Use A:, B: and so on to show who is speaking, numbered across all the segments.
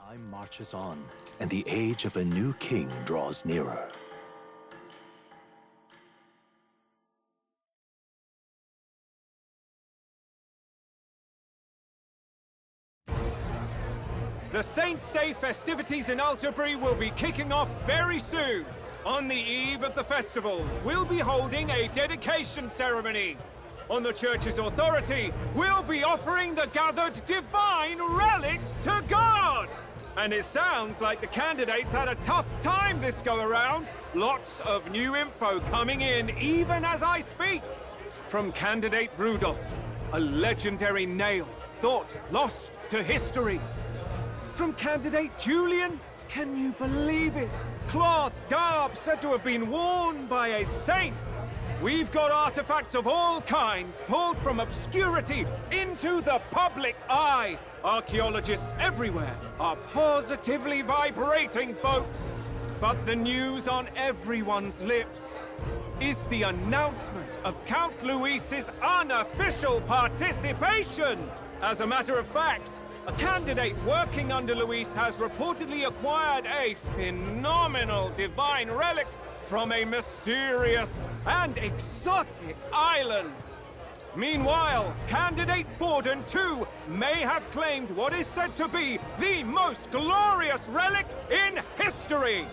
A: Time marches on, and the age of a new king draws nearer.
B: The Saints' Day festivities in Alderbury will be kicking off very soon. On the eve of the festival, we'll be holding a dedication ceremony. On the church's authority, we'll be offering the gathered divine relics to God! And it sounds like the candidates had a tough time this go-around. Lots of new info coming in even as I speak. From candidate Rudolph, a legendary nail thought lost to history. From candidate Julian, can you believe it? Cloth garb said to have been worn by a saint. We've got artifacts of all kinds pulled from obscurity into the public eye. Archaeologists everywhere are positively vibrating, folks. But the news on everyone's lips is the announcement of Count Luis's unofficial participation. As a matter of fact, a candidate working under Luis has reportedly acquired a phenomenal divine relic from a mysterious and exotic island. Meanwhile, candidate Forden, too, may have claimed what is said to be the most glorious relic in history.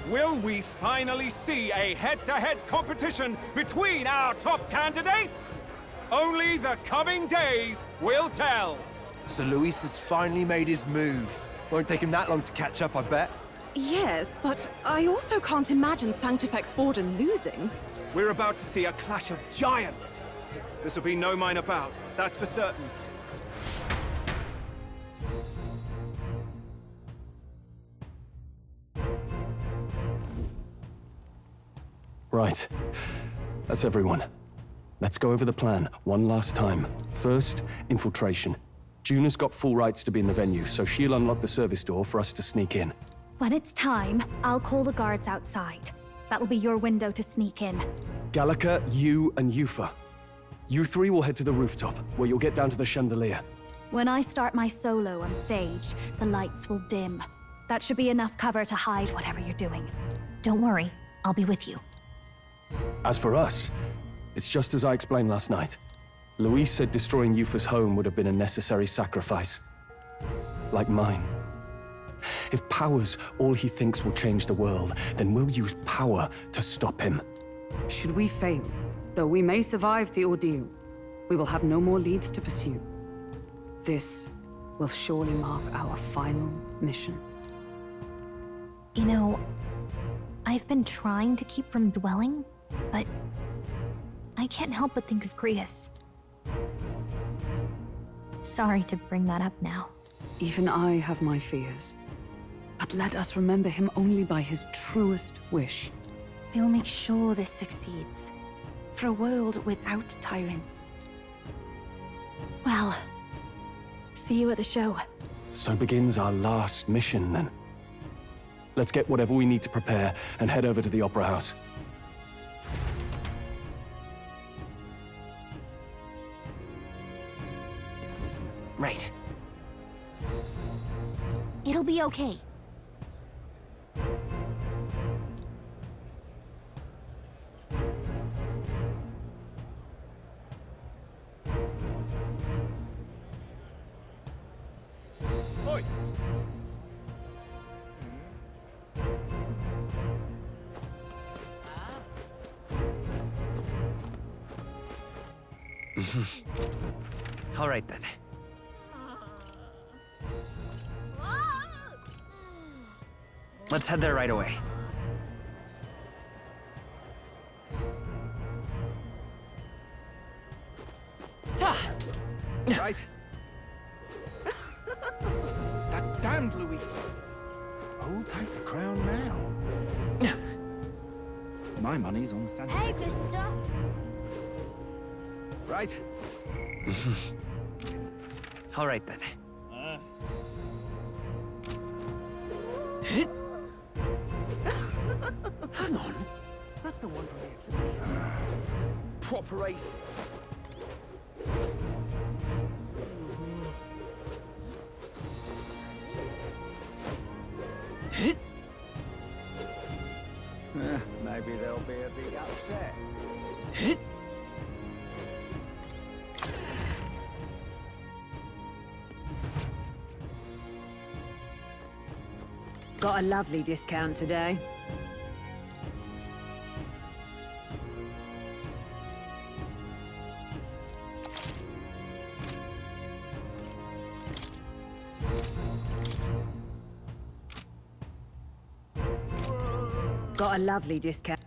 B: Will we finally see a head-to-head competition between our top candidates? Only the coming days will tell.
C: So Luis has finally made his move. Won't take him that long to catch up, I bet.
D: Yes, but I also can't imagine Sanctifex Forden losing.
B: We're about to see a clash of giants. This will be no minor bout, that's for certain.
A: Right. That's everyone. Let's go over the plan one last time. First, infiltration. Juna's got full rights to be in the venue, so she'll unlock the service door for us to sneak in.
E: When it's time, I'll call the guards outside. That'll be your window to sneak in.
A: Gallica, you, and Yufa. You three will head to the rooftop, where you'll get down to the chandelier.
E: When I start my solo on stage, the lights will dim. That should be enough cover to hide whatever you're doing.
F: Don't worry, I'll be with you.
A: As for us, it's just as I explained last night. Luis said destroying Yufa's home would have been a necessary sacrifice. Like mine. If power's all he thinks will change the world, then we'll use power to stop him.
G: Should we fail, though we may survive the ordeal, we will have no more leads to pursue. This will surely mark our final mission.
F: You know, I've been trying to keep from dwelling, but I can't help but think of Grius. Sorry to bring that up now.
G: Even I have my fears. But let us remember him only by his truest wish.
H: We'll make sure this succeeds. For a world without tyrants.
E: Well, see you at the show.
A: So begins our last mission, then. Let's get whatever we need to prepare and head over to the Opera House.
C: Right.
F: It'll be okay.
B: Oi!
C: All right then. Let's head there right away.
B: Right?
C: That damned Luis.
I: I'll take the crown now. My money's on Santa.
F: Hey, mister!
B: Right?
C: All right then.
I: Hang on. That's the one from the exhibition.
C: Proper ace.
I: Maybe there'll be a big upset.
J: Got a lovely discount today. Got a lovely discount.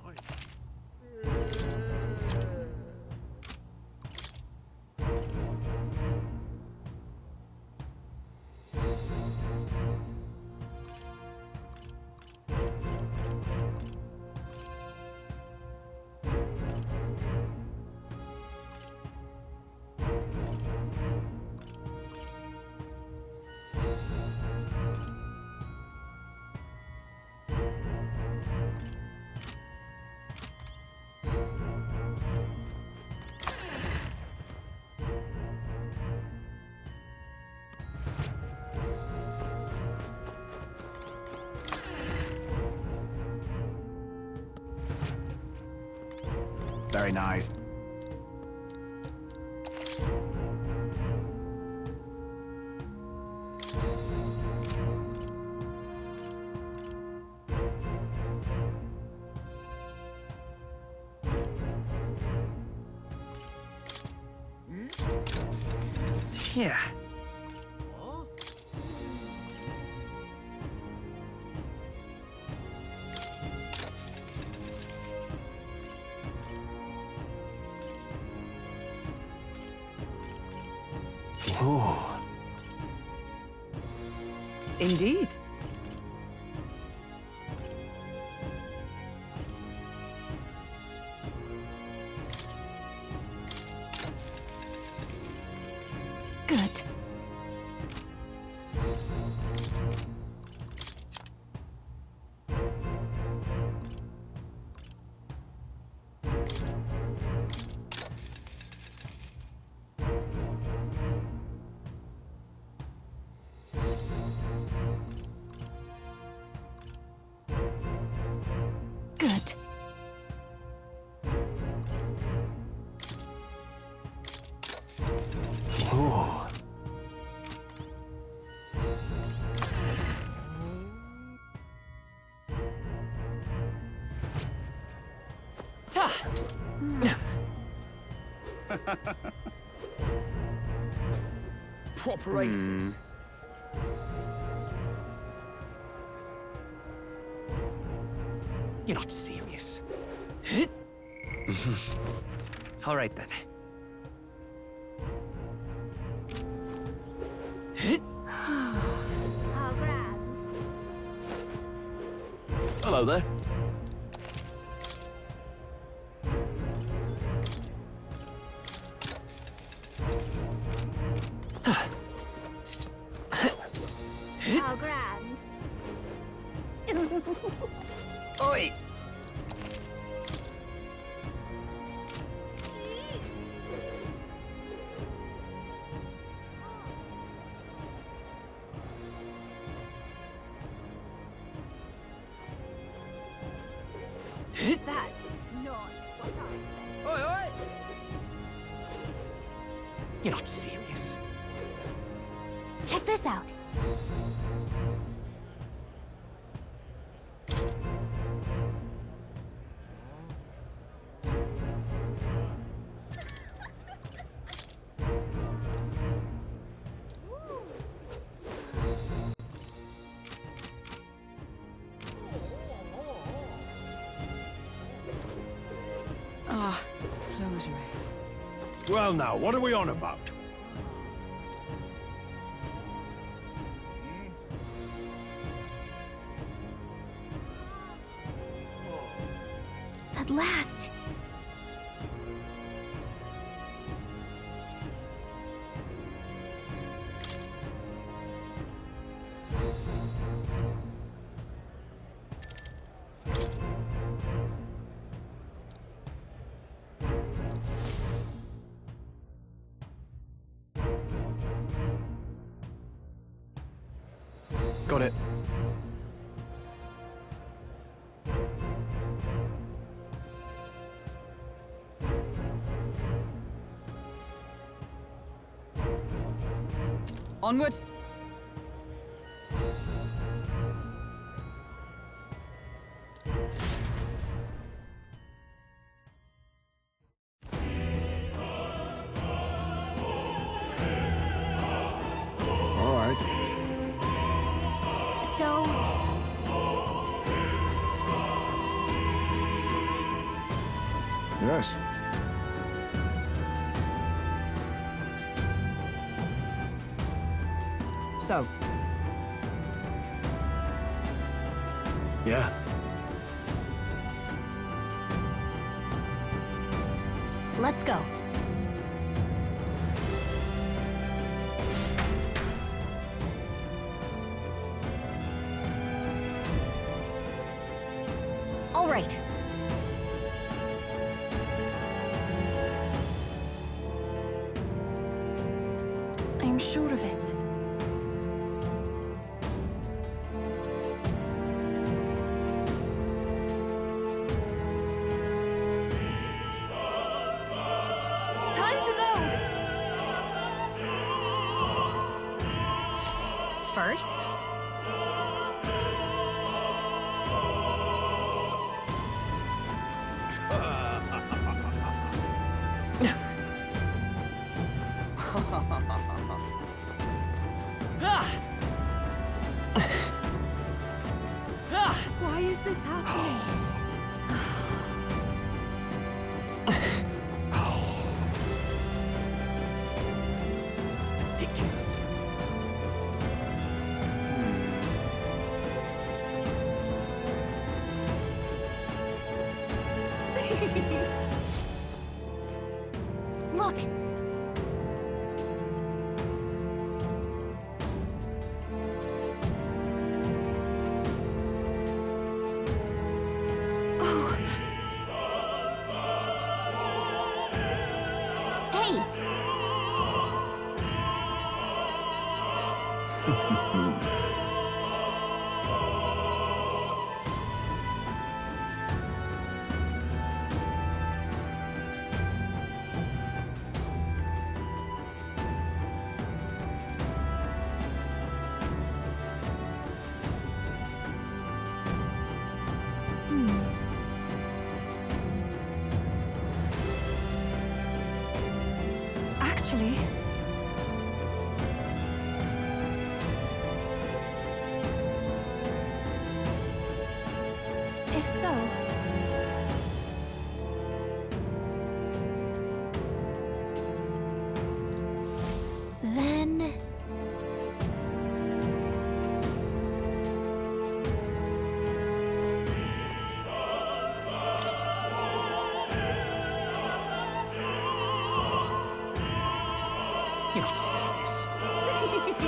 I: Very nice. Yeah.
A: Oh.
G: Indeed.
E: Good. Good.
A: Oh.
C: Proper aces. You're not serious. All right then.
E: How grand.
C: Hello there.
E: How grand.
C: Oi!
E: That's not what I
C: Oi, oi! You're not serious.
E: Check this out.
G: Ah, closure.
I: Well now, what are we on about?
E: At last.
A: Got it.
G: Onward!
I: All right.
F: So,
I: Yes.
G: So,
A: Yeah.
F: let's go. All right.
E: I'm sure of it. Time to go!
F: First,
D: Why is this happening?
C: Ridiculous.
F: look. Hey,
D: Actually, if so,
F: then...
C: You're not saying this.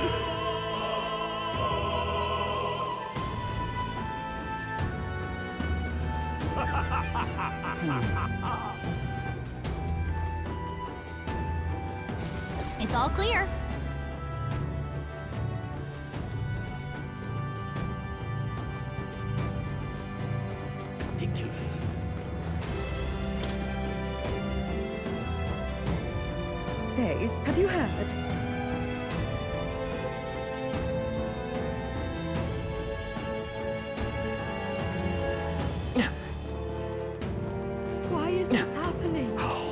F: It's all clear.
C: Ridiculous.
D: say, have you heard? Why is this happening?
F: Oh.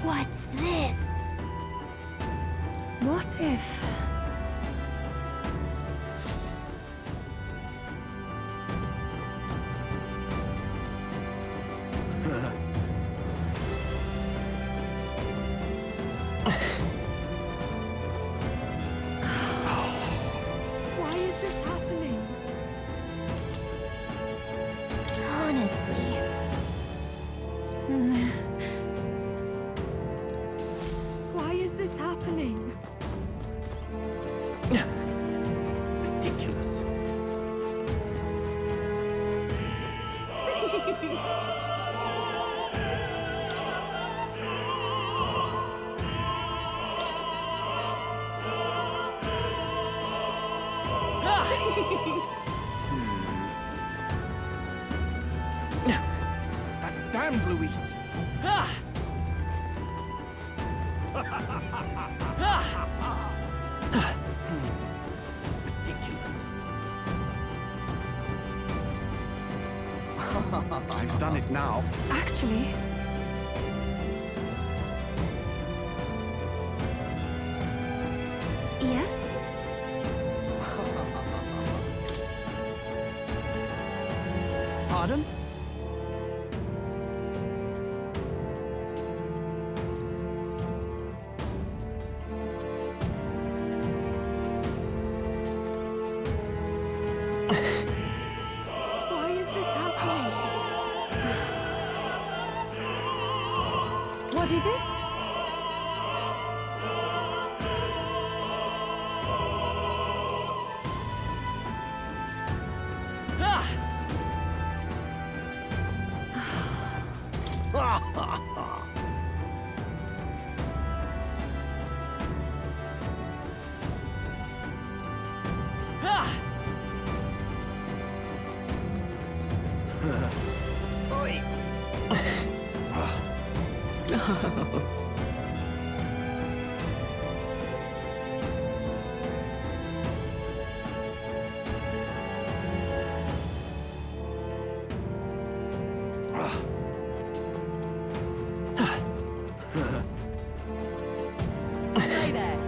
F: What's this?
D: What if... Why is this happening?
F: Honestly.
D: Why is this happening?
I: That damned Luis! I've done it now.
D: Actually,
H: Yes?
C: Pardon?
D: why is this happening? What is it?
J: Stay there.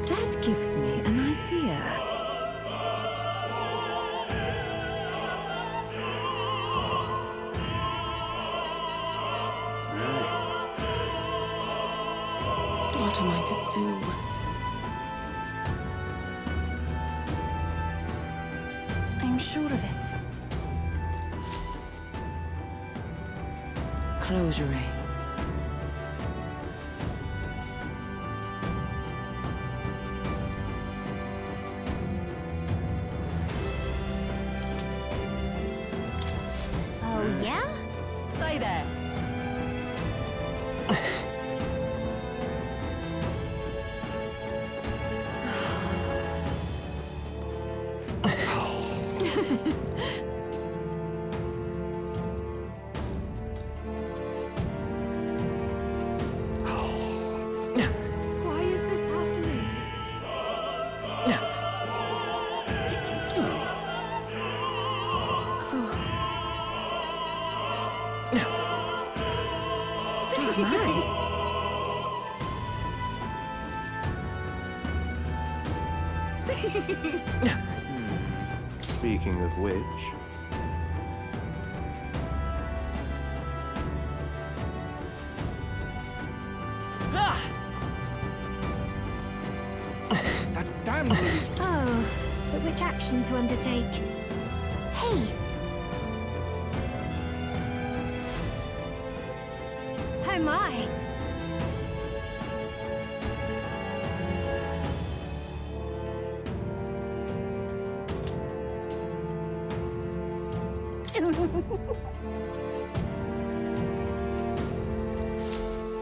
D: That gives me an idea. What am I to do?
H: I'm sure of it.
G: Close your eye.
F: Oh, yeah?
J: Stay there.
D: Why is this happening?
C: Speaking of which...
I: That damned Luis!
E: Oh, but which action to undertake? Hey! Oh my!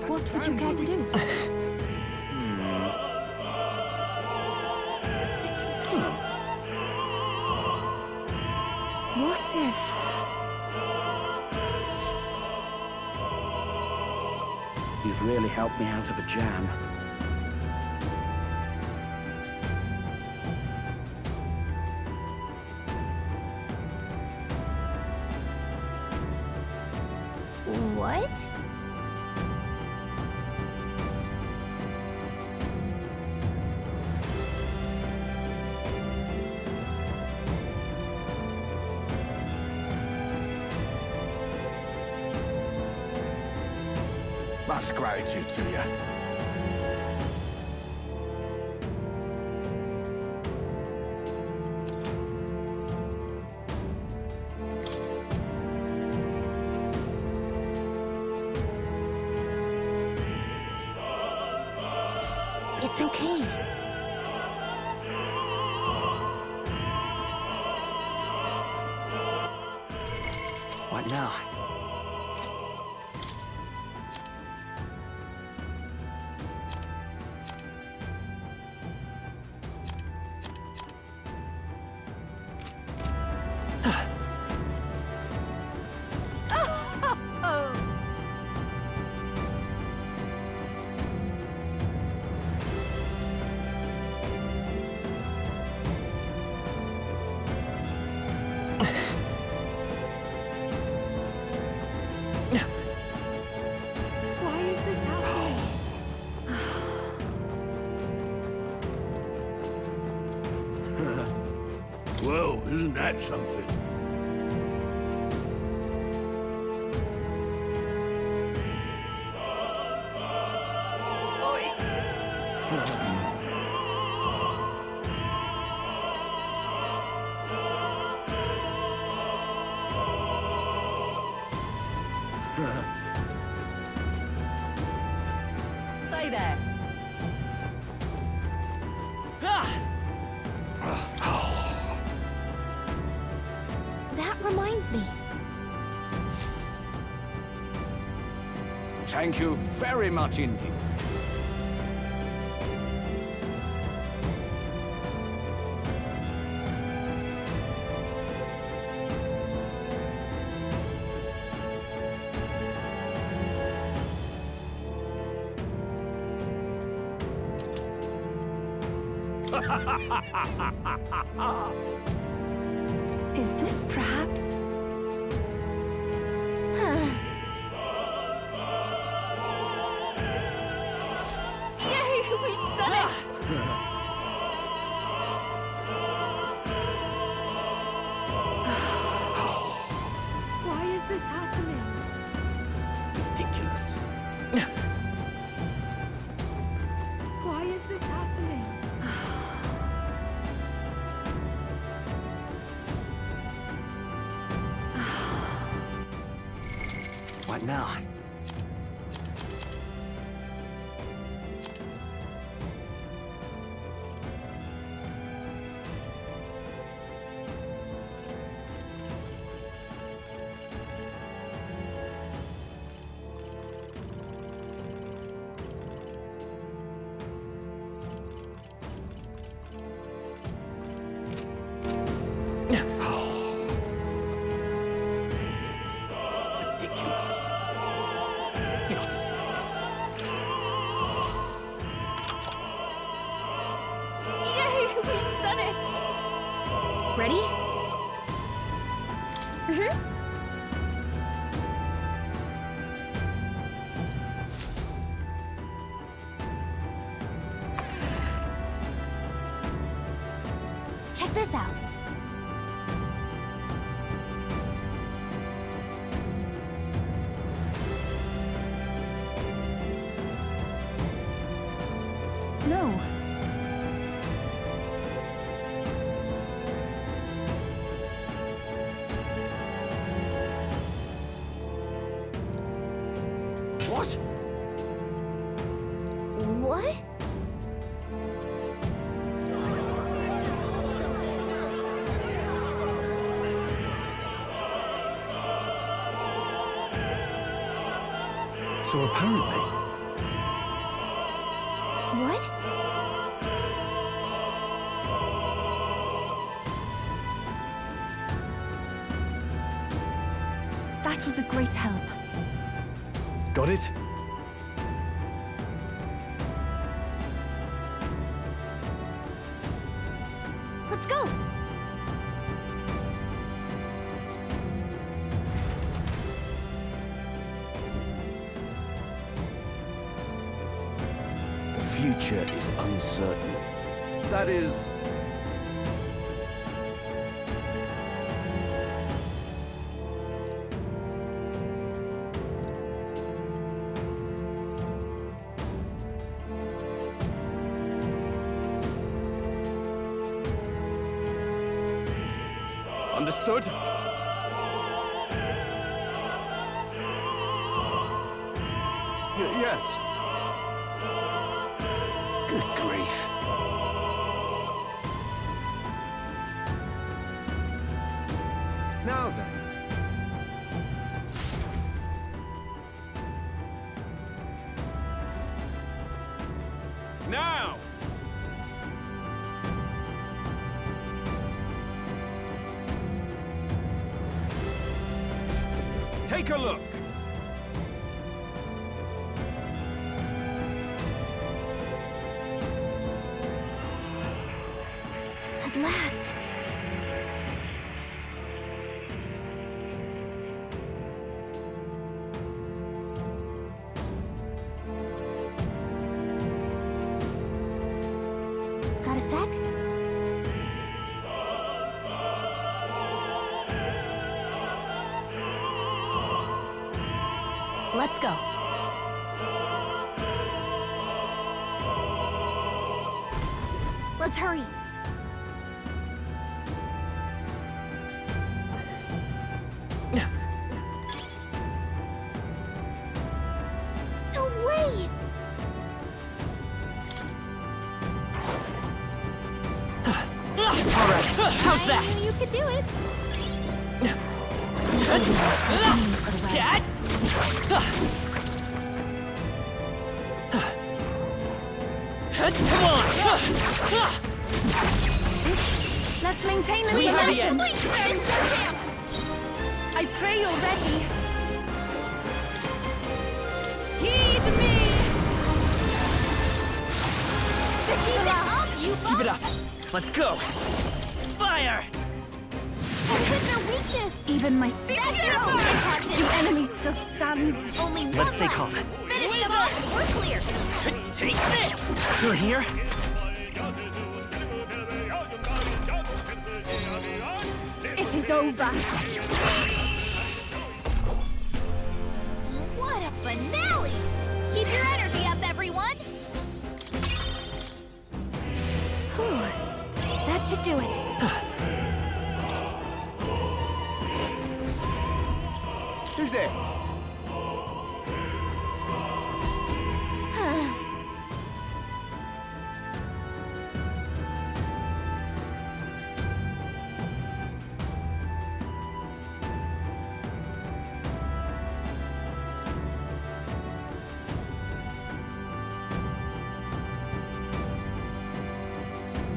D: What would you care to do? What if...
K: You've really helped me out of a jam.
F: What?
I: Much gratitude to you.
E: It's okay.
C: Right now.
D: Why is this happening?
K: Well, isn't that something?
J: Stay there.
F: That reminds me.
K: Thank you very much indeed.
H: Is this perhaps?
D: Yay, we've done it! Why is this happening?
C: Ridiculous.
D: Why is this happening?
C: Right now. Ridiculous. You're not serious.
D: Yay, we've done it!
F: Ready? Check this out.
D: No.
C: What?
F: What?
A: So apparently,
F: What?
H: That was a great help.
A: got it?
F: Let's go.
C: The future is uncertain. That is... Understood? Yes. Good grief. Now then.
B: Now! Take a look.
E: At last. Got a sec? Let's go. Let's hurry. No way!
J: Alright, how's that?
E: I knew you could do it.
J: Yes! Come on!
D: Let's maintain this
J: We have the
D: momentum.
J: edge.
D: I pray you're ready. Heed me! This is the last.
J: Keep it up. Let's go. Fire!
E: Hit their weakness.
D: Even my
E: That's your fault, Captain.
D: The enemy still stands.
E: Only one
J: Let's stay
E: left.
J: calm.
E: Finish them off. We're clear.
J: Take this! Still here?
D: It is over.
E: What a finale! Keep your energy up, everyone. Whew. That should do it.
C: Who's there?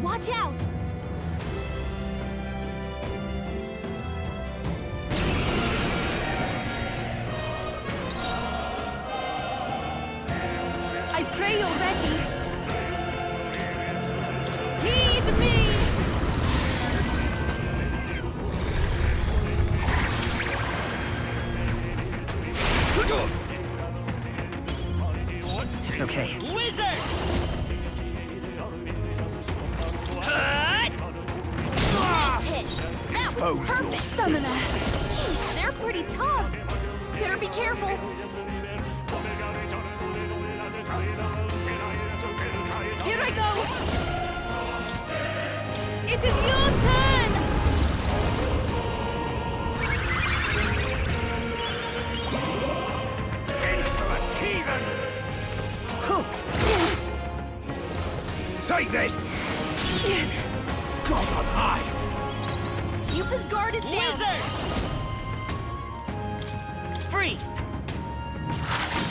E: Watch out!
D: I pray you're ready. Heed me!
J: It's okay.
B: Wizard!
E: Nice hit! That was perfect!
D: Summoner!
E: Jeez, they're pretty tough. Better be careful.
D: Here I go! It is your turn!
C: Insolent heathens! Take this! God on high!
E: Yufa's guard is down.
J: Freeze!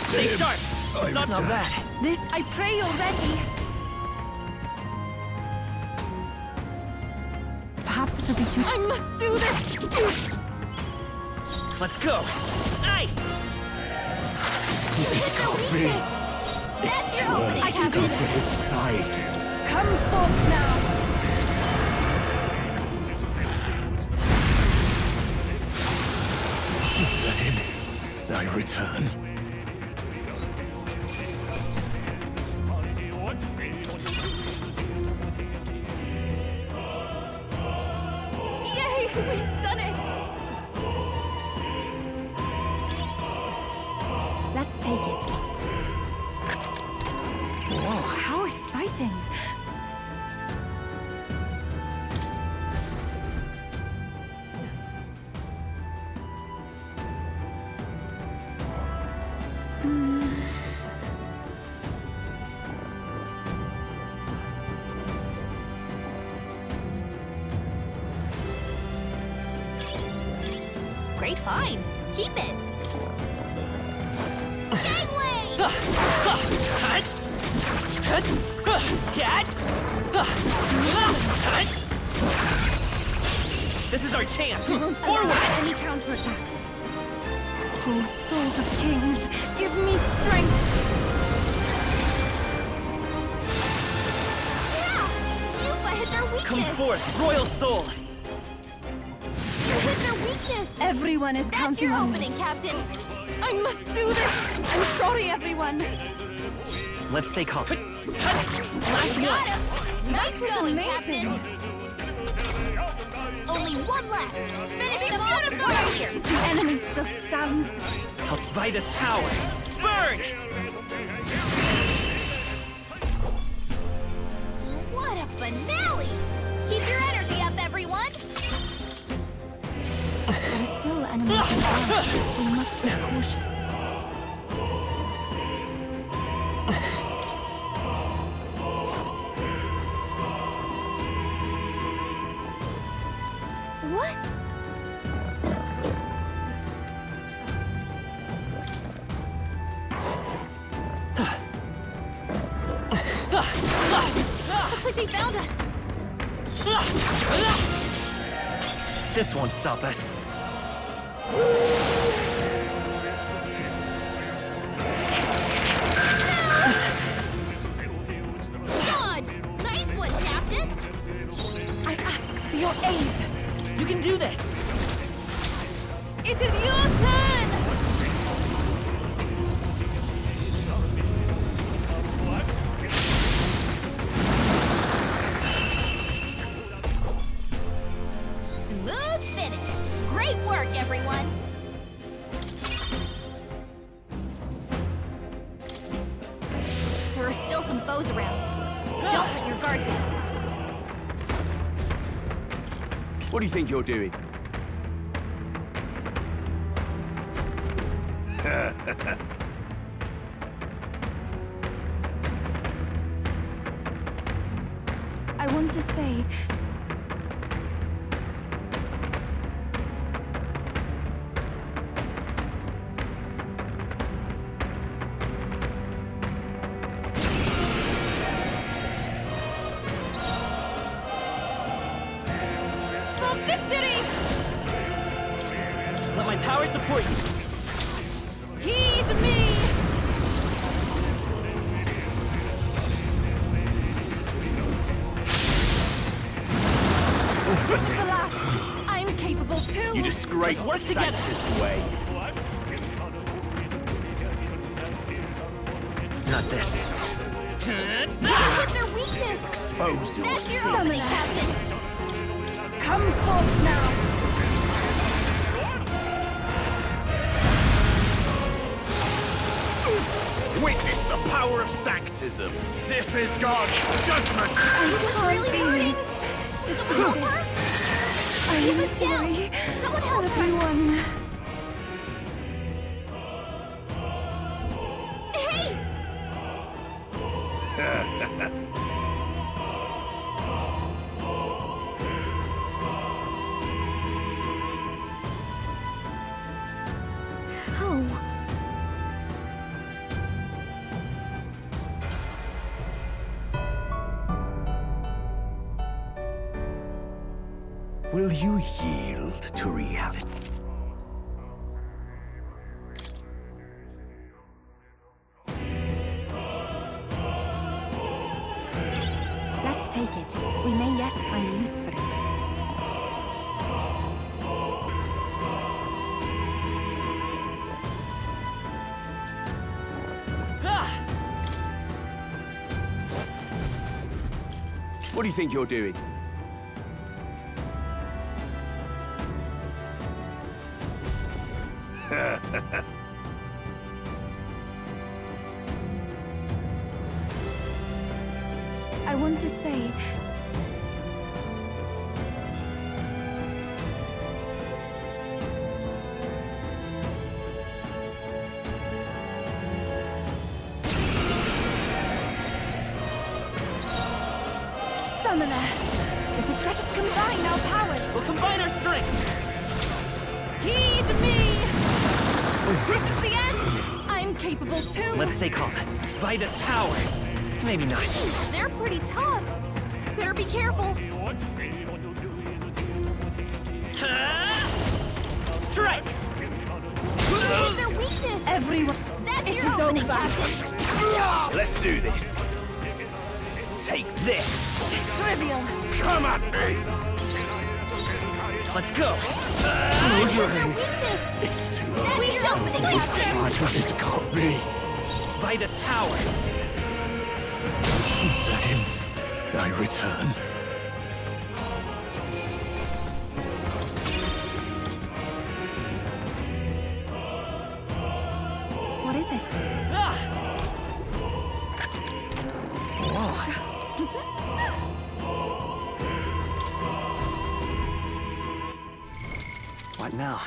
J: Stay sharp! It's not bad.
D: This, I pray you're ready. Perhaps this will be too... I must do this!
J: Let's go! Ice!
E: Hit their weakness! That's your opening,
I: I can go
E: Captain.
I: to his side.
D: Come forth now!
I: To him, I return.
D: Yay! We've done it! Let's take it. Whoa, how exciting!
E: Great find. Keep it. Gangway!
J: Cat! This is our chance! Forward!
D: Any counterattacks. Oh, souls of kings, give me strength!
E: Yeah! Yuffie hit their weakness!
J: Come forth, royal soul!
E: You hit their weakness!
D: Everyone is
E: That's
D: counting
E: your
D: on
E: opening,
D: me.
E: Captain!
D: I must do this! I'm sorry, everyone.
J: Let's stay calm.
E: Last got him! Nice
D: was
E: going,
D: amazing.
E: Captain! Only one left! Finish them off before I hear!
D: The enemy still stands.
J: I'll buy this power! Burn!
E: What a finale! Keep your energy up, everyone!
D: There are still enemies around. We must be cautious.
E: What? Looks like they found us!
J: This won't stop us.
E: Dodged! Nice one, Captain!
D: I ask for your aid.
J: You can do this!
D: It is your turn!
E: Smooth finish! Great work, everyone! There are still some foes around. Don't let your guard down.
C: What do you think you're doing?
D: I want to say... For victory!
J: Let my power support you!
D: Heed me! This is the last. I'm capable too.
C: You disgrace the
J: Work together.
C: Sanctus way.
J: Not this.
E: With their weakness!
C: Expose
E: That's your
C: yourself.
E: opening, Captain!
D: Come forth now.
C: Witness the power of Sanctism. This is God's judgment.
E: This is really hurting! Someone help her! Keep
D: I'm
E: us down!
D: sorry.
E: Someone help her!
D: Everyone.
E: Hey!
D: How?
C: Will you yield to reality?
H: Let's take it. We may yet find a use for it.
C: What do you think you're doing?
D: I want to say... Summoner! Let us combine our powers!
J: We'll combine our strengths!
D: Heed me! This is the end! I'm capable too!
J: Let's stay calm. Buy this power! Maybe not.
F: Jeez, they're pretty tough. Better be careful.
J: Strike!
F: Use their weakness.
G: Everyone.
F: That's
G: It
F: your
G: is
F: opening,
G: over.
F: Captain.
C: Let's do this. Take this.
G: Trivial.
C: Come at me.
J: Let's go!
F: Use their weakness.
I: It's too
F: That's
I: early.
F: your opening, Captain.
I: What this can't be.
J: Vitus power!
I: To him, I return.
H: What is it?
J: Ah!
C: What now?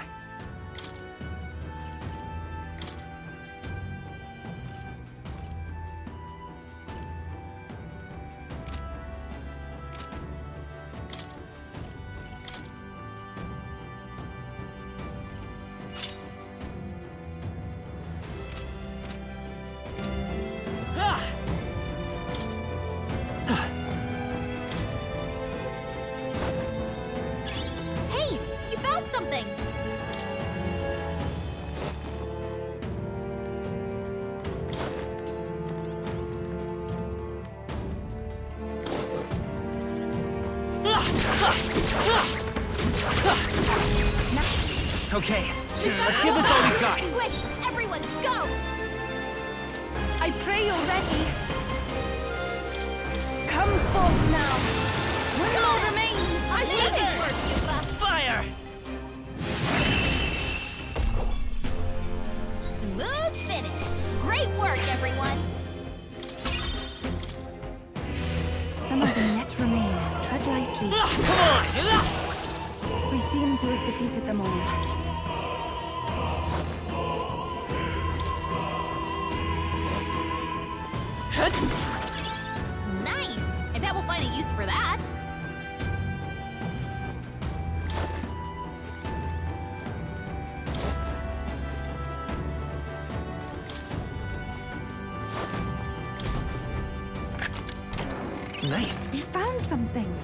F: Hey, you found something.
J: Okay, let's give this all we've got.
F: Quick, everyone, go!
G: I pray you're ready. Come forth now.
F: One more remains. I did it! Work, Yufa.
J: Fire!
F: Smooth finish. Great work, everyone.
H: Some of them yet remain. Tread lightly.
J: Come on!
H: We seem to have defeated them all.
F: Nice. I bet we'll find a use for that.
J: Nice.
H: We found something.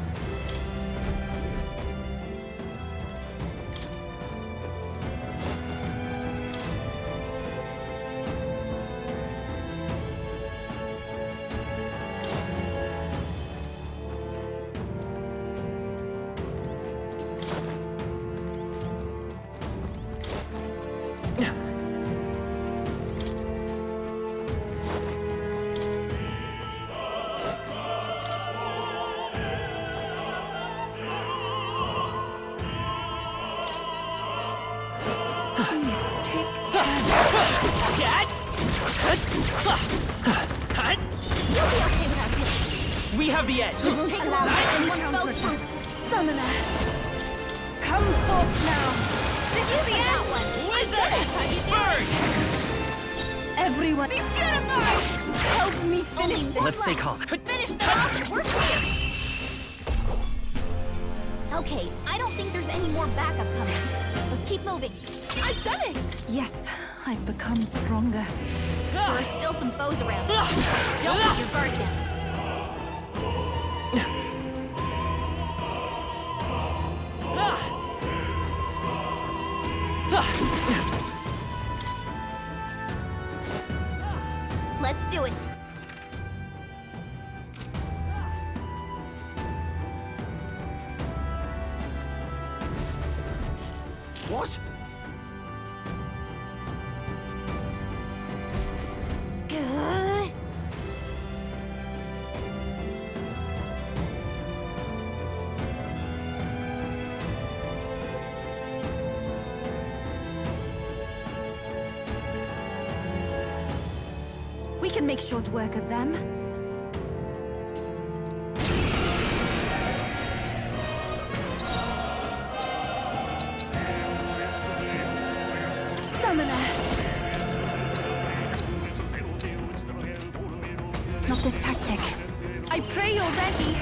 H: Please take
F: You'll be okay without him.
J: We have the edge.
F: Take
G: allow
F: anyone
G: counterattacks.
F: both.
G: Summoner. Come forth now.
F: This is the that one. I did it. How you doing?
G: Everyone.
F: Be beautified.
G: Help me finish this.
J: Let's stay calm.
F: Finish them off and we're clear. Okay, I don't think there's any more backup coming. Let's keep moving.
G: I've done it.
H: Yes, I've become stronger.
F: There are still some foes around. Don't let your guard down. Let's do it.
C: What?
H: We can make short work of them. Summoner. Not this tactic.
G: I pray you're ready.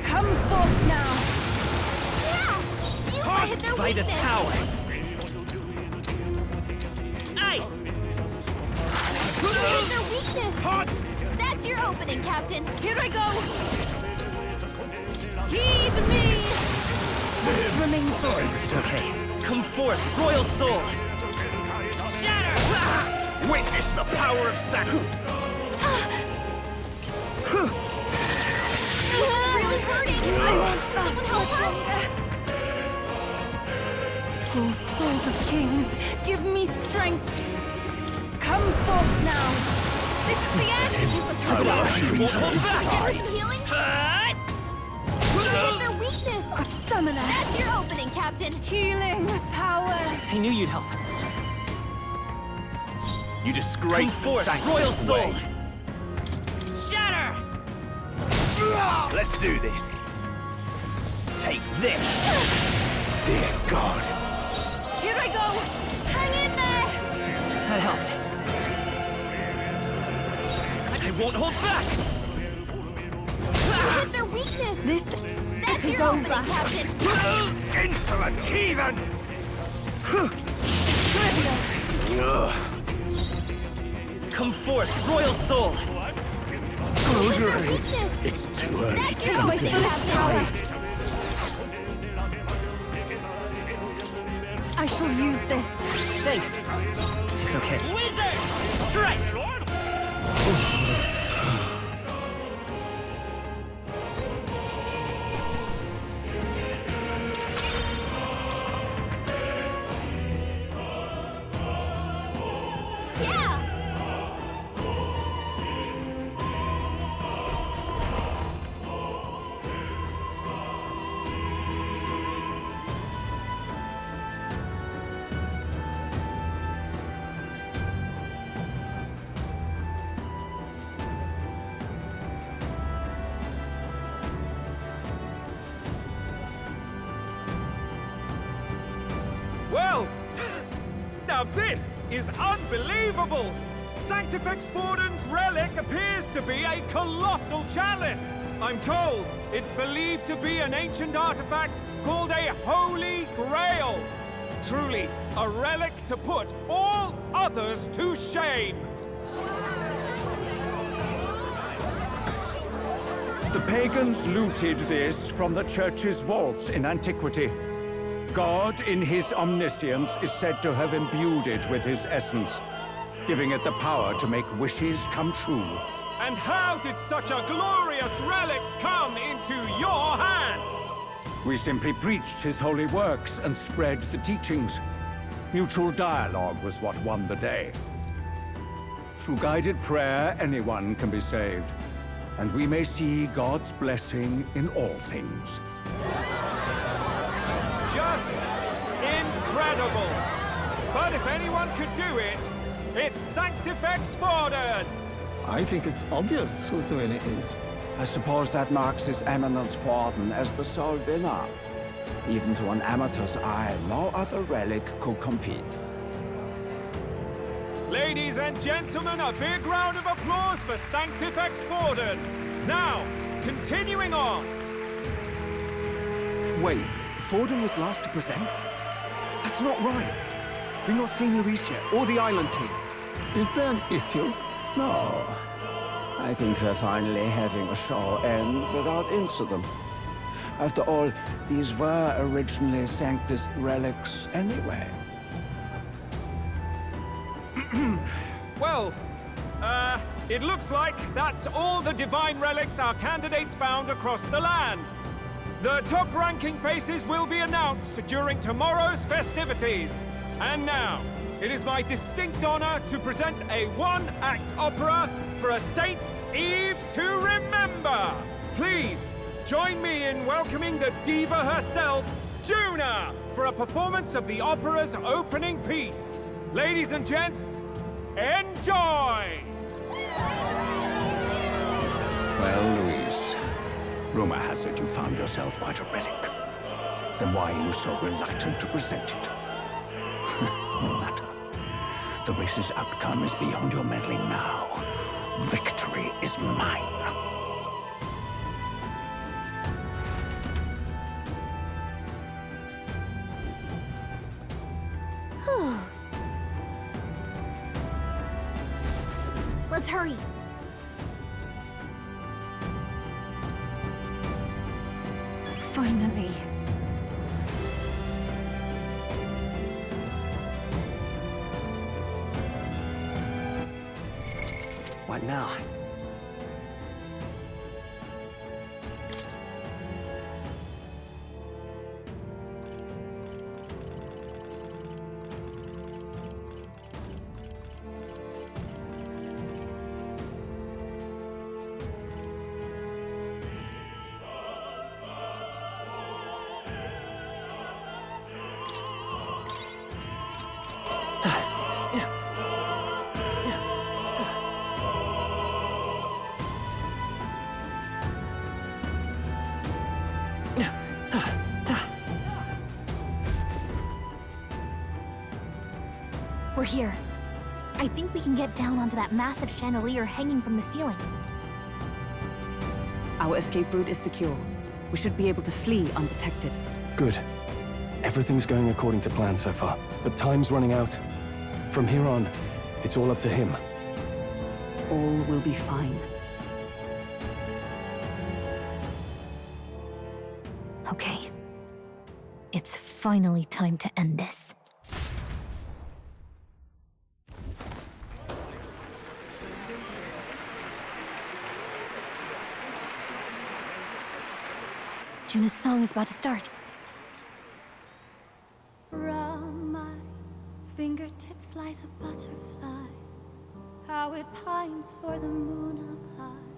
G: Come forth now.
F: Yeah! You hit their
J: Vitus
F: weakness.
J: power! Ice!
F: Use their weakness.
C: Hot!
F: That's That's your opening, Captain.
D: Here I go! Heed me! Swimming force.
J: It's okay. Come forth, royal soul! Shatter! Witness the power of Saxon!
F: Really hurting!
D: I won't last much longer. Oh, souls of kings, give me strength. Come forth now.
F: This is the end!
J: Won't hold back!
F: Some healing? Hit their weakness!
D: A summoner.
F: That's your opening, Captain.
D: Healing power.
J: I knew you'd help.
C: You disgrace
J: Come forth,
C: the Sanctus
J: royal soul!
C: way.
J: Shatter!
C: Let's do this. Take this. Dear God.
D: Here I go. Hang in there.
J: That helped. I won't hold back!
F: Hit their weakness! That's
D: is
F: your opening,
D: over.
F: Captain.
C: Insolent heathens!
J: Come forth, royal soul!
F: Hit their weakness!
C: It's too early
F: That's
C: to
F: your
C: come to
F: opening,
C: this
F: Captain.
C: side.
D: I shall use this.
J: Thanks. It's okay. Wizard! Strike!
F: Yeah!
B: Well, now this is unbelievable! Sanctifex Forden's relic appears to be a colossal chalice. I'm told it's believed to be an ancient artifact called a Holy Grail. Truly, a relic to put all others to shame.
L: The pagans looted this from the church's vaults in antiquity. God, in his omniscience, is said to have imbued it with his essence, giving it the power to make wishes come true.
B: And how did such a glorious relic come into your hands?
L: We simply preached his holy works and spread the teachings. Mutual dialogue was what won the day. Through guided prayer, anyone can be saved, and we may see God's blessing in all things.
B: Just incredible! But if anyone could do it, it's Sanctifex Forden!
I: I think it's obvious whose win it is.
M: I suppose that marks His Eminence Forden as the sole winner. Even to an amateur's eye, no other relic could compete.
B: Ladies and gentlemen, a big round of applause for Sanctifex Forden! Now, continuing on!
C: Wait, Forden was last to present? That's not right. We've not seen Luis yet, or the island team.
I: Is there an issue?
M: No. I think we're finally having a show end without incident. After all, these were originally Sanctus relics anyway.
B: Well, it looks like that's all the divine relics our candidates found across the land. The top-ranking faces will be announced during tomorrow's festivities. And now, it is my distinct honor to present a one-act opera for a Saint's Eve to remember. Please, join me in welcoming the diva herself, Juna, for a performance of the opera's opening piece. Ladies and gents, enjoy!
L: Well, Luis, rumor has it you found yourself quite a relic. Then why are you so reluctant to present it? No matter. The race's outcome is beyond your meddling now. Victory is mine.
F: Let's hurry.
C: What now?
F: We're here. I think we can get down onto that massive chandelier hanging from the ceiling.
G: Our escape route is secure. We should be able to flee undetected.
A: Good. Everything's going according to plan so far, but time's running out. From here on, it's all up to him.
G: All will be fine.
F: Okay. It's finally time to end this. Juna's song is about to start.
E: From my fingertip flies a butterfly, how it pines for the moon up high.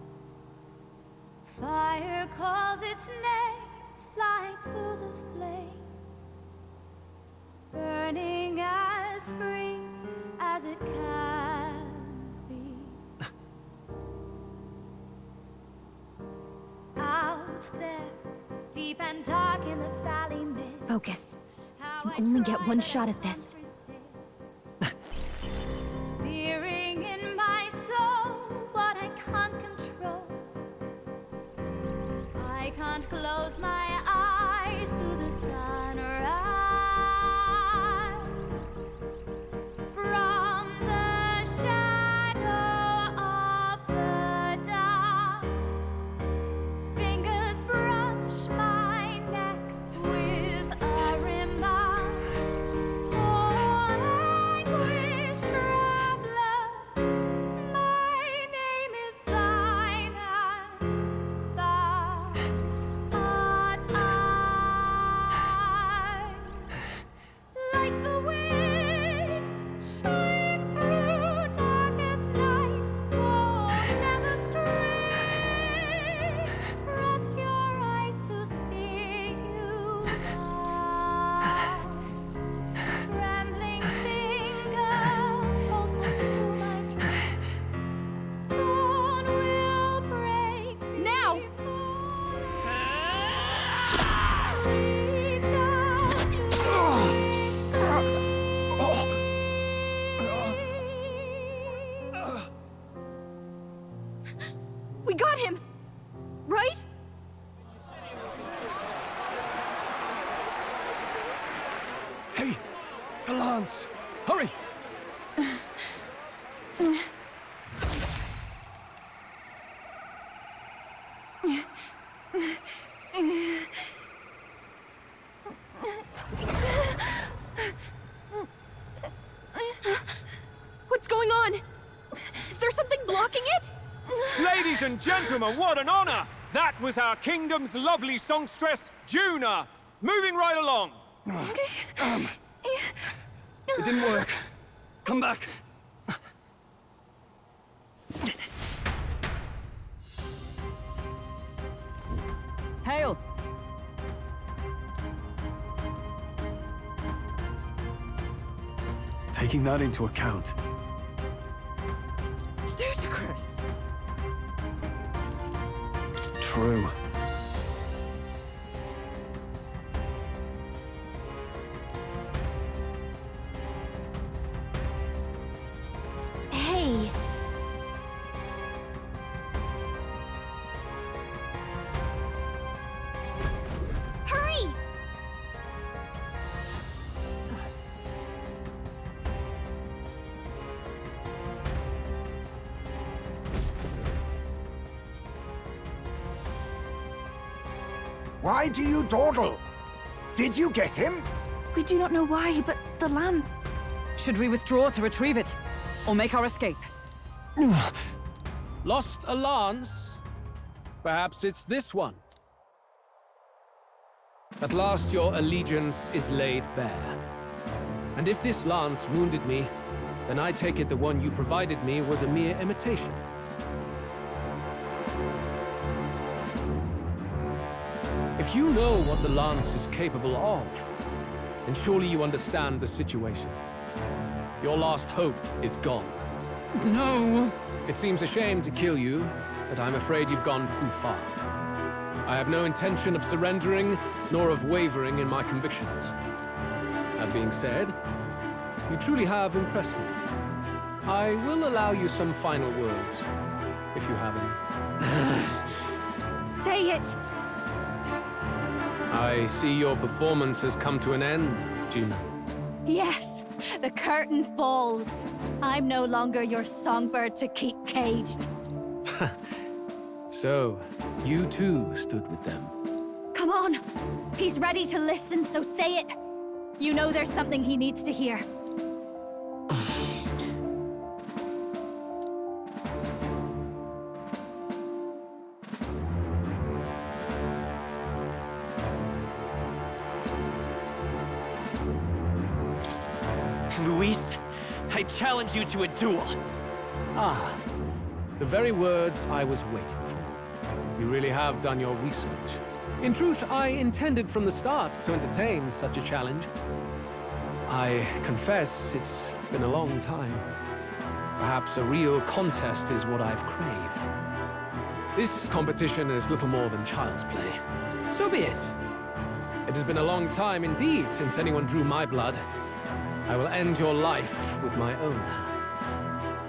E: Fire calls its name, fly to the flame, burning as free as it can be. Out there, deep and dark in the valley mist.
F: Focus. You can only get one shot at this.
E: Fearing in my soul what I can't control. I can't close my eyes to the sunrise. From the shadow of the dark, fingers brush my neck with a remark. Oh, anguish traveler, my name is thine, and thou art I. Like the wind, shine through darkest night. Oh, never stray. Trust your eyes to steer you down. Trembling finger, hold fast to my dream. Dawn will break. Now! Reach out We got him! Right?
A: Hey! The lance! Hurry!
D: What's going on? Is there something blocking it?
B: Ladies and gentlemen, what an honor! That was our kingdom's lovely songstress, Juna. Moving right along.
A: It didn't work. Come back.
G: Hail!
A: Taking that into account,
G: Ludicrous!
A: true.
F: Hey! Hurry!
I: Why do you dawdle? Did you get him?
H: We do not know why, but the lance.
G: Should we withdraw to retrieve it? Or make our escape?
K: Lost a lance? Perhaps it's this one. At last your allegiance is laid bare. And if this lance wounded me, then I take it the one you provided me was a mere imitation. If you know what the lance is capable of, then surely you understand the situation. Your last hope is gone.
G: No!
K: It seems a shame to kill you, but I'm afraid you've gone too far. I have no intention of surrendering, nor of wavering in my convictions. That being said, you truly have impressed me. I will allow you some final words, if you have any.
D: Say it!
K: I see your performance has come to an end, Gina.
D: Yes, the curtain falls. I'm no longer your songbird to keep caged.
K: So, you too stood with them.
D: Come on! He's ready to listen, so say it! You know there's something he needs to hear.
J: Luis, I challenge you to a duel.
K: Ah, the very words I was waiting for. You really have done your research. In truth, I intended from the start to entertain such a challenge. I confess it's been a long time. Perhaps a real contest is what I've craved. This competition is little more than child's play. So be it. It has been a long time indeed since anyone drew my blood. I will end your life with my own hands.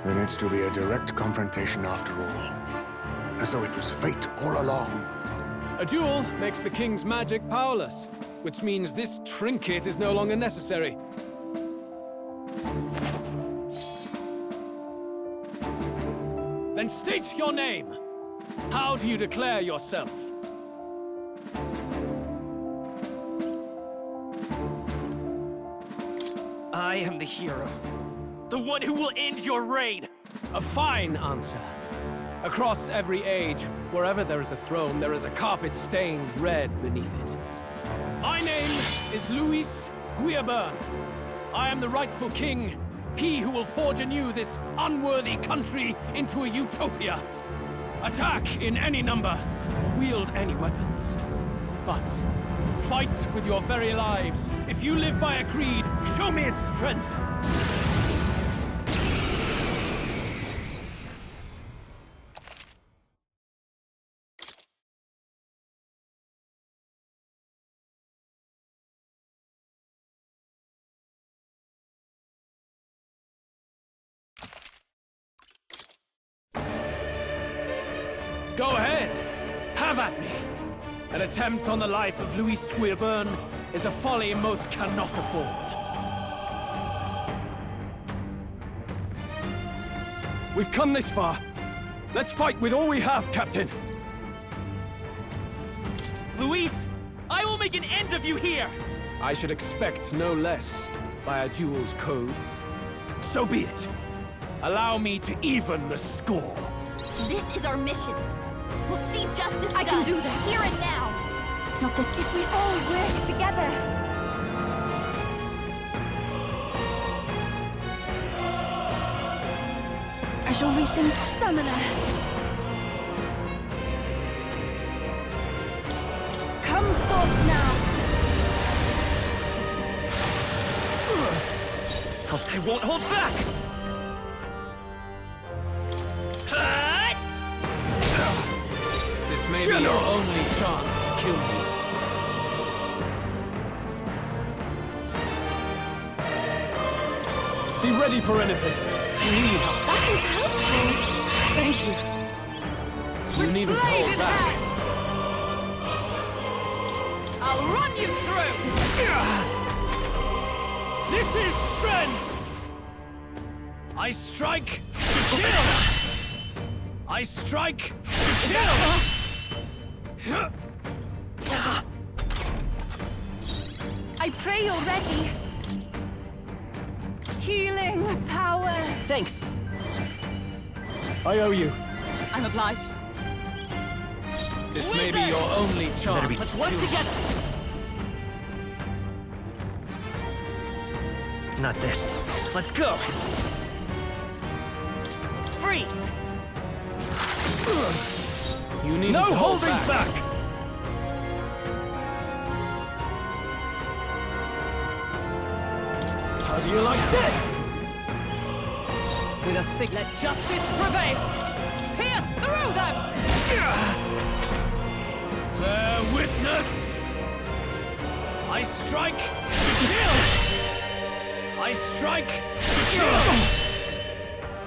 I: Then it's to be a direct confrontation after all. As though it was fate all along.
K: A duel makes the king's magic powerless, which means this trinket is no longer necessary. Then state your name. How do you declare yourself?
J: I am the hero. The one who will end your reign!
K: A fine answer. Across every age, wherever there is a throne, there is a carpet stained red beneath it. My name is Luis Guillaburn. I am the rightful king, he who will forge anew this unworthy country into a utopia. Attack in any number, wield any weapons. But fight with your very lives. If you live by a creed, show me its strength. Go ahead! Have at me! An attempt on the life of Luis Guillaburn is a folly most cannot afford.
A: We've come this far. Let's fight with all we have, Captain.
J: Luis, I will make an end of you here!
K: I should expect no less by a duel's code. So be it. Allow me to even the score.
D: This is our mission. We'll see justice done.
E: I can do this.
D: Here and now.
E: Not this. If we all work together. I shall rethink Summoner. Come forth now.
J: I won't hold back!
K: This may be your only chance to kill me.
A: Be ready for anything.
E: That is helpful. Thank you.
K: You needn't hold back.
J: I'll run you through!
K: This is strength! I strike to kill! I strike to kill!
E: I pray you're ready. Healing power.
J: Thanks.
A: I owe you.
G: I'm obliged.
K: This may be your only chance.
J: Let's work together. Not this. Let's go. Freeze.
K: You need
J: No
K: to hold
J: holding back.
K: How do you like this?
G: With a sig, let justice prevail. Pierce through them.
J: Bear witness. I strike. Kill. I strike. Kill.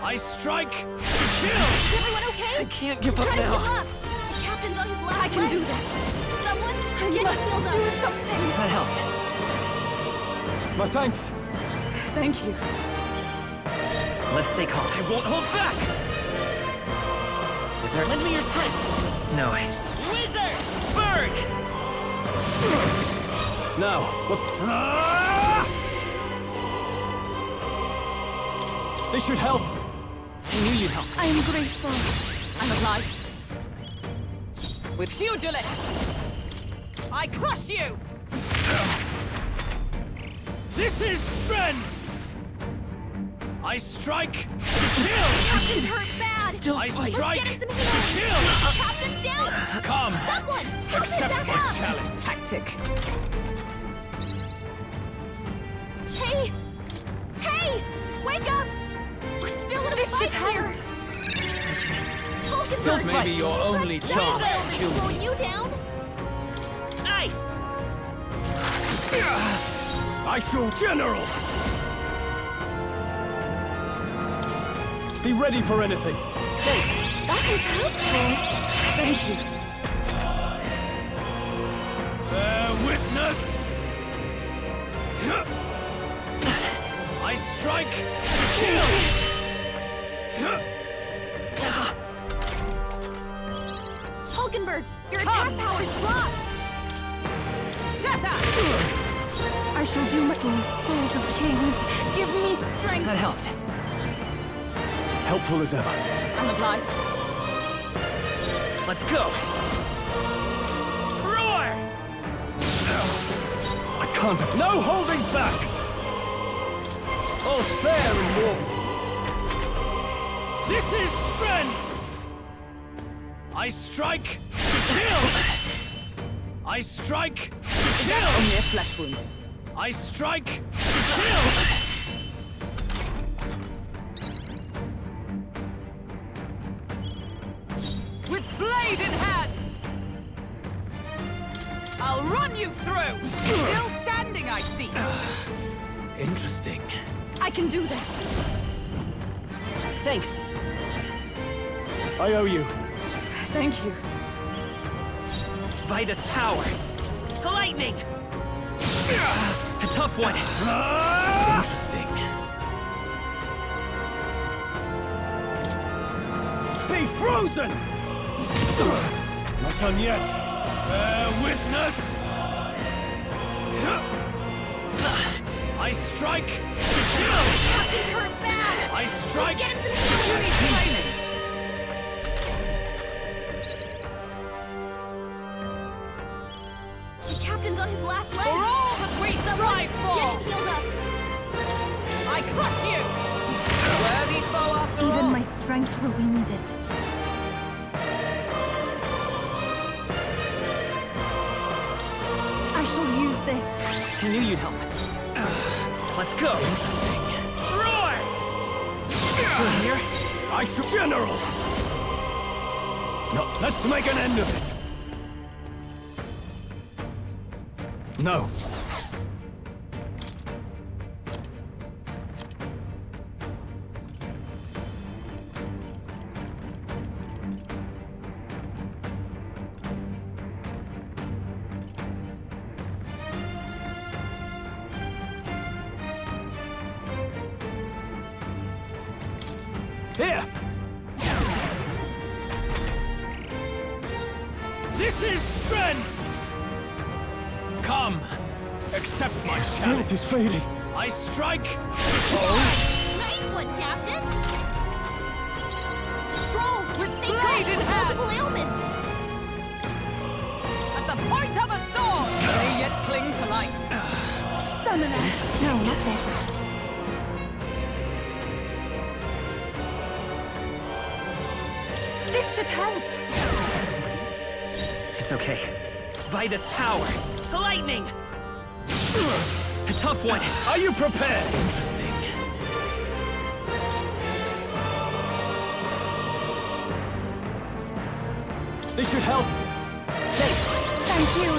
J: I strike. Kill.
D: Is everyone okay?
J: I can't give up
D: Try to
J: now.
D: heal up. The captain's on his last
E: I can
D: leg.
E: do this.
D: Someone,
E: I
D: get
E: must
D: him healed up.
E: do something.
J: That helped.
A: My thanks.
G: Thank you.
J: Let's stay calm. I won't hold back. Wizard, lend me your strength. No. Wizard! Bird!
A: Now, what's... This should help.
G: I knew you'd help.
E: I am grateful.
G: I'm obliged. With pugilist, I crush you!
J: This is strength! I strike. Kill!
D: Captain's hurt bad.
J: Still
D: Let's
J: strike.
D: get him some healing.
J: Kill!
D: Captain's down.
J: Come.
D: Someone, help him
J: Accept
D: back
J: my
D: up.
J: challenge.
G: Tactic.
D: Hey! Hey! Wake up! We're still in a
E: This
D: fight
E: should help.
D: here!
K: This may be your only chance to kill
D: Slow
K: me.
D: you down?
J: Nice!
A: I shall... General! Be ready for anything.
E: That was helpful.
G: Thank you.
J: Bear witness! I strike! Kill!
D: Hulkenberg, your attack power's dropped!
G: Shatter!
E: I shall do my souls of kings. Give me strength.
J: That helped.
A: Helpful as ever.
G: I'm obliged.
J: Let's go! Roar!
A: I can't have... No holding back! All's fair in war.
J: This is strength! I strike! Kill! I strike! Kill!
G: Only a flesh wound.
J: I strike! Kill!
G: With blade in hand! I'll run you through! Still standing, I see!
K: Interesting.
E: I can do this.
J: Thanks.
A: I owe you.
G: Thank you.
J: Vitus power. Lightning! A tough one.
K: Interesting.
A: Be frozen! Not done yet.
J: Bear witness! I strike! Kill!
D: Captain's hurt bad!
J: I strike!
D: Get him some healing! The captain's on his last leg!
G: For all that we strive for!
D: Get him healed up!
G: I crush you! Worthy foe after all!
E: Even my strength will be needed. I shall use this.
J: I knew you'd help. Let's go. Interesting. Roar! Here?
A: I shall... General! No, let's make an end of it. No. Here!
J: This is strength! Come, accept my
A: Strength is fading.
J: I strike!
D: Nice one, Captain! Stroll,
G: With
D: they
G: blade
D: stamina. No, not this. This should help.
J: It's okay. Vitus power. Lightning! A tough one.
K: Are you prepared?
J: Interesting.
A: This should help.
D: Thank you.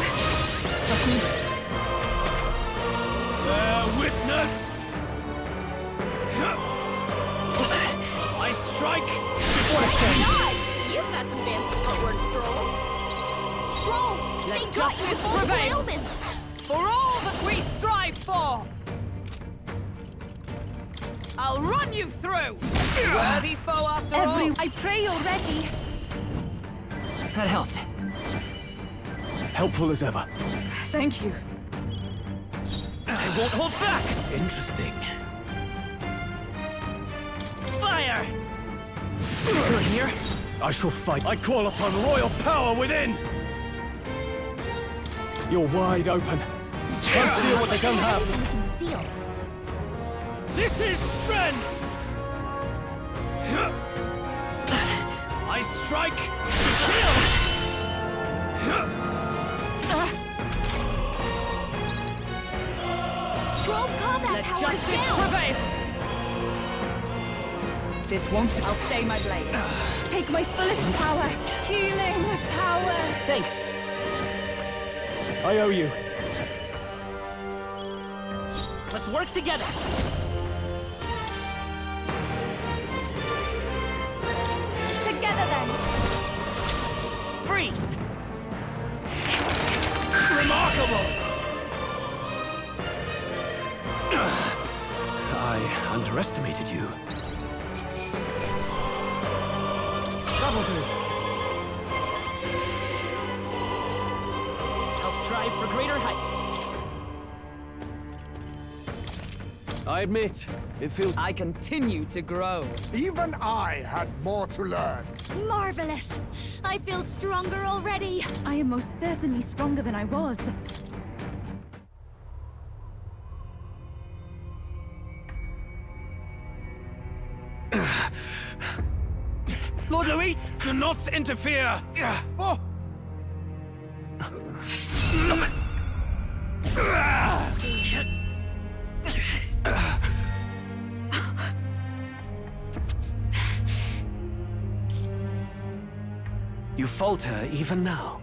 J: Bear witness! I strike! What a shame!
N: You've got some fancy footwork, Stroll. Stroll!
H: Let
N: They got
H: justice
N: your false
H: prevail.
N: ailments!
H: For all that we strive for! I'll run you through! Worthy foe after all!
D: I pray you're ready.
J: That helped.
A: Helpful as ever.
G: Thank you.
J: I won't hold back! Interesting. Fire! Good here.
A: I shall fight.
K: I call upon royal power within!
A: You're wide open.
K: Can't steal what they don't have.
N: We can steal.
J: This is strength! I strike! Kill!
N: Stroll's combat
H: Let
N: power
H: justice
N: down!
H: prevail! This won't. I'll stay my blade.
D: Take my fullest power. Healing power.
J: Thanks.
A: I owe you.
J: Let's work together.
D: Together then.
J: Freeze! Remarkable!
K: I underestimated you.
J: Double do. I'll strive for greater heights.
A: I admit, it feels...
H: I continue to grow.
I: Even I had more to learn.
D: Marvelous. I feel stronger already.
E: I am most certainly stronger than I was.
J: Lord Luis, do not interfere!
I: Oh,
K: You falter even now.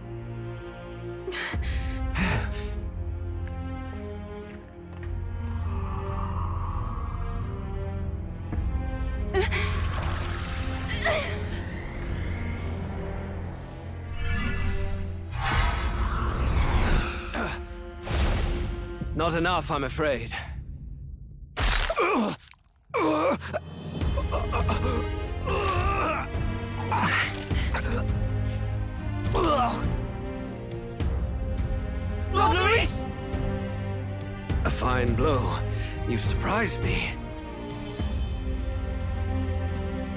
J: Not enough, I'm afraid. Lord Luis!
K: A fine blow. You've surprised me.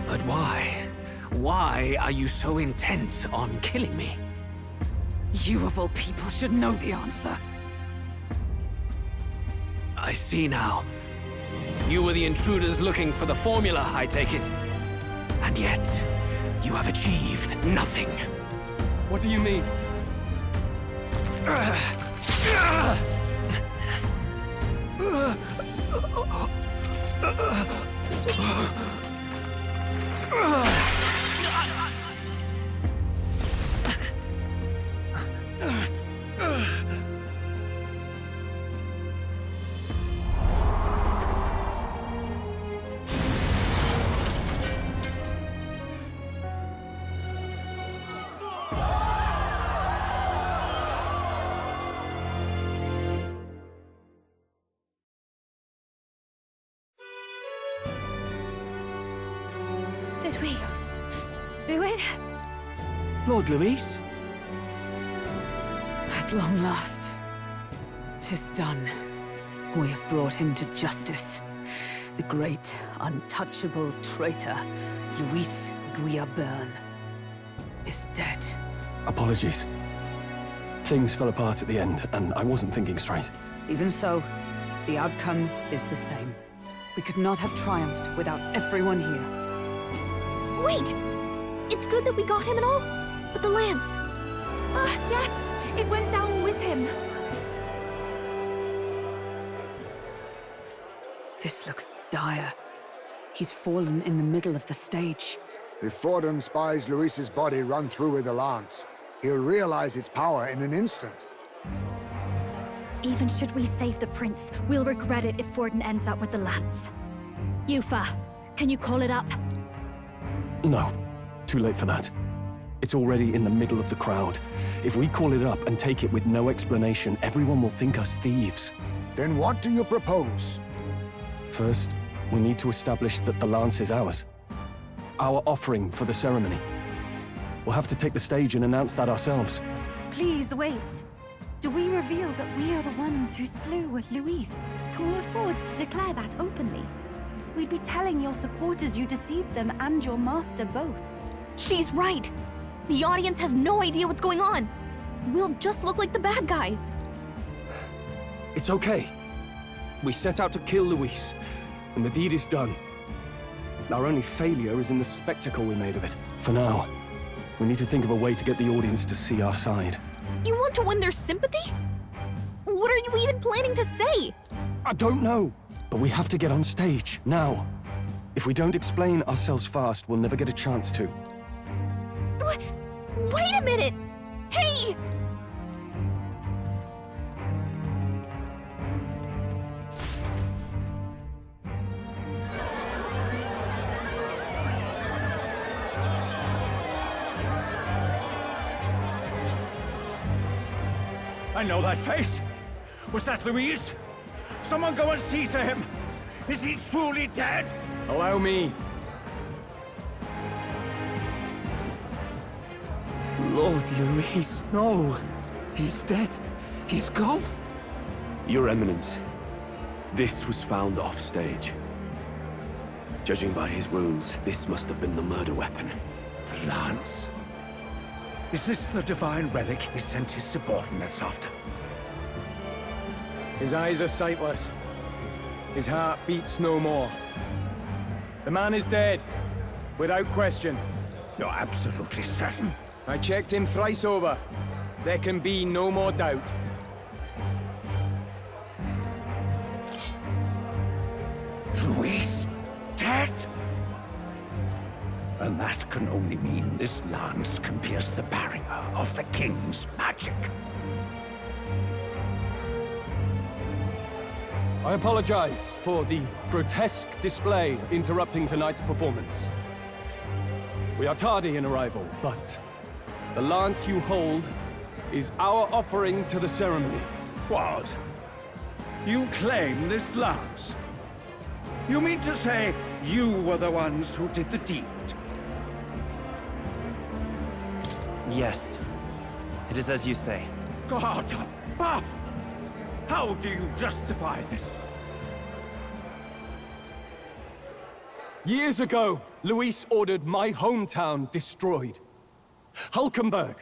K: But why? Why are you so intent on killing me?
G: You of all people should know the answer.
K: I see now. You were the intruders looking for the formula, I take it. And yet, you have achieved nothing.
A: What do you mean?
D: Did we do it?
J: Lord Luis?
G: At long last, 'tis done. We have brought him to justice. The great, untouchable traitor, Luis Guillaburn, is dead.
A: Apologies. Things fell apart at the end, and I wasn't thinking straight.
G: Even so, The outcome is the same. We could not have triumphed without everyone here.
F: Wait! It's good that we got him and all, but the lance...
E: Ah, yes! It went down with him.
G: This looks dire. He's fallen in the middle of the stage.
O: If Forden spies Luis's body run through with a lance, he'll realize its power in an instant.
D: Even should we save the prince, we'll regret it if Forden ends up with the lance. Yufa, can you call it up?
A: No. Too late for that. It's already in the middle of the crowd. If we call it up and take it with no explanation, everyone will think us thieves.
O: Then what do you propose?
A: First, we need to establish that the lance is ours. Our offering for the ceremony. We'll have to take the stage and announce that ourselves.
H: Please wait. Do we reveal that we are the ones who slew Luis? Can we afford to declare that openly? We'd be telling your supporters you deceived them and your master both.
F: She's right! The audience has no idea what's going on! We'll just look like the bad guys.
A: It's okay. We set out to kill Luis, and the deed is done. Our only failure is in the spectacle we made of it. For now, we need to think of a way to get the audience to see our side.
F: You want to win their sympathy? What are you even planning to say?
A: I don't know, but we have to get on stage, now. If we don't explain ourselves fast, we'll never get a chance to.
F: Wait a minute! Hey!
J: I know that face. Was that Luis? Someone go and see to him. Is he truly dead?
C: Allow me.
I: Lord Luis, no. He's dead. He's gone.
P: Your Eminence, this was found off-stage. Judging by his wounds, this must have been the murder weapon.
L: The lance. Is this the divine relic he sent his subordinates after?
C: His eyes are sightless. His heart beats no more. The man is dead, without question.
L: You're absolutely certain?
C: I checked him thrice over. There can be no more doubt.
L: Luis, dead? And that can only mean this lance can pierce the barrier of the king's magic.
A: I apologize for the grotesque display interrupting tonight's performance. We are tardy in arrival, but the lance you hold is our offering to the ceremony.
L: What? You claim this lance? You mean to say you were the ones who did the deed?
J: Yes. It is as you say.
L: God above! How do you justify this?
A: Years ago, Luis ordered my hometown destroyed. Hulkenberg,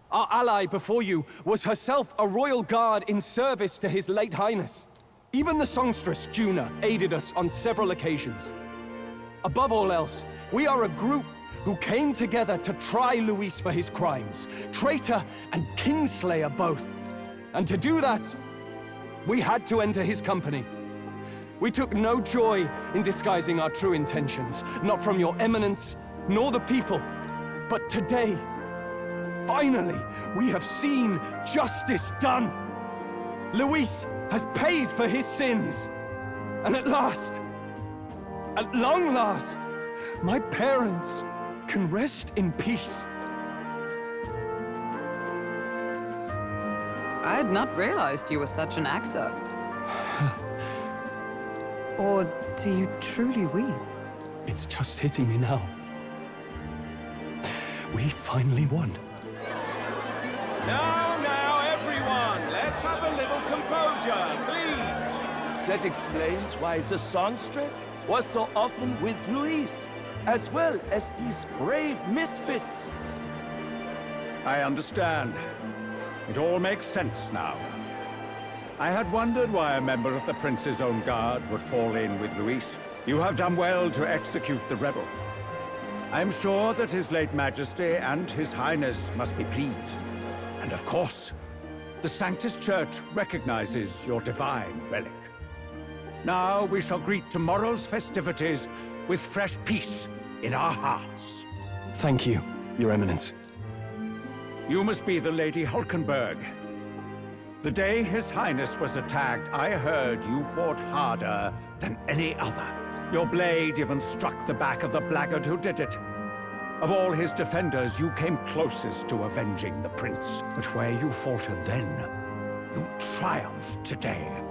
A: our ally before you, was herself a royal guard in service to his late highness. Even the songstress, Juna, aided us on several occasions. Above all else, we are a group who came together to try Luis for his crimes, traitor and kingslayer both. And to do that, we had to enter his company. We took no joy in disguising our true intentions, not from your eminence, nor the people. But today, finally, we have seen justice done. Luis has paid for his sins. And at last, at long last, my parents can rest in peace.
G: I had not realized you were such an actor. Or do you truly weep?
A: It's just hitting me now. We finally won.
B: Now, everyone, let's have a little composure, please.
J: That explains why the songstress was so often with Luis, as well as these brave misfits.
L: I understand. It all makes sense now. I had wondered why a member of the Prince's own guard would fall in with Luis. You have done well to execute the rebel. I am sure that His late Majesty and His Highness must be pleased. And of course, the Sanctus Church recognizes your divine relic. Now we shall greet tomorrow's festivities with fresh peace in our hearts.
A: Thank you, Your Eminence.
L: You must be the Lady Hulkenberg. The day His Highness was attacked, I heard you fought harder than any other. Your blade even struck the back of the blackguard who did it. Of all his defenders, you came closest to avenging the Prince. But where you faltered then, you triumphed today.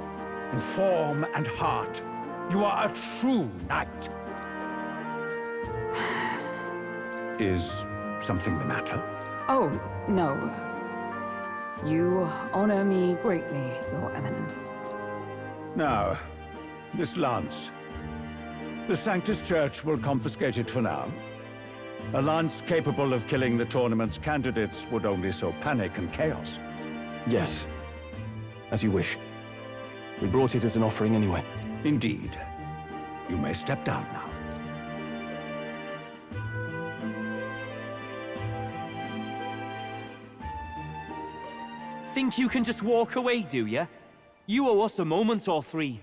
L: In form and heart, you are a true knight. Is something the matter?
G: Oh, no. You honor me greatly, Your Eminence.
L: Now, this lance. The Sanctus Church will confiscate it for now. A lance capable of killing the tournament's candidates would only sow panic and chaos.
A: Yes. As you wish. We brought it as an offering anyway.
L: Indeed. You may step down now.
Q: Think you can just walk away, do ya? You owe us a moment or three.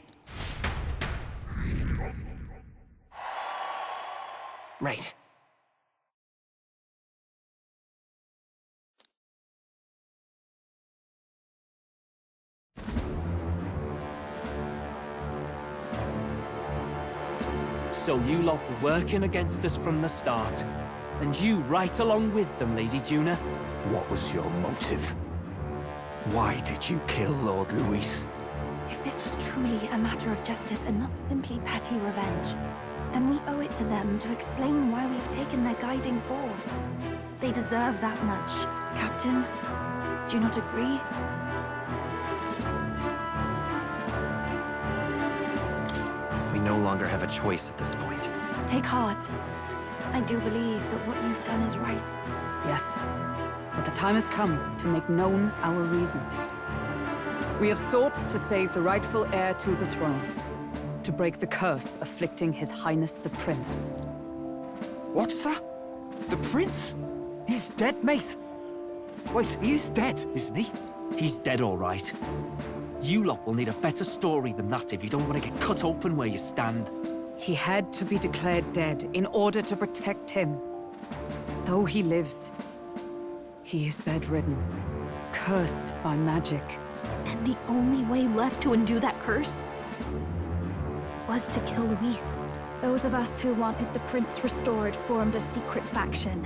Q: Right. So you lot were working against us from the start. And you right along with them, Lady Juna.
I: What was your motive? Why did you kill Lord Luis?
H: If this was truly a matter of justice and not simply petty revenge, then we owe it to them to explain why we have taken their guiding force. They deserve that much. Captain, do you not agree?
Q: We no longer have a choice at this point.
H: Take heart. I do believe that what you've done is right.
G: Yes, but the time has come to make known our reason. We have sought to save the rightful heir to the throne, to break the curse afflicting His Highness the Prince.
I: What's that? The Prince? He's dead, mate. Wait, he is dead, isn't he?
Q: He's dead, all right. You lot will need a better story than that if you don't want to get cut open where you stand.
G: He had to be declared dead in order to protect him. Though he lives, he is bedridden, cursed by magic.
F: And the only way left to undo that curse was to kill Luis.
D: Those of us who wanted the prince restored formed a secret faction.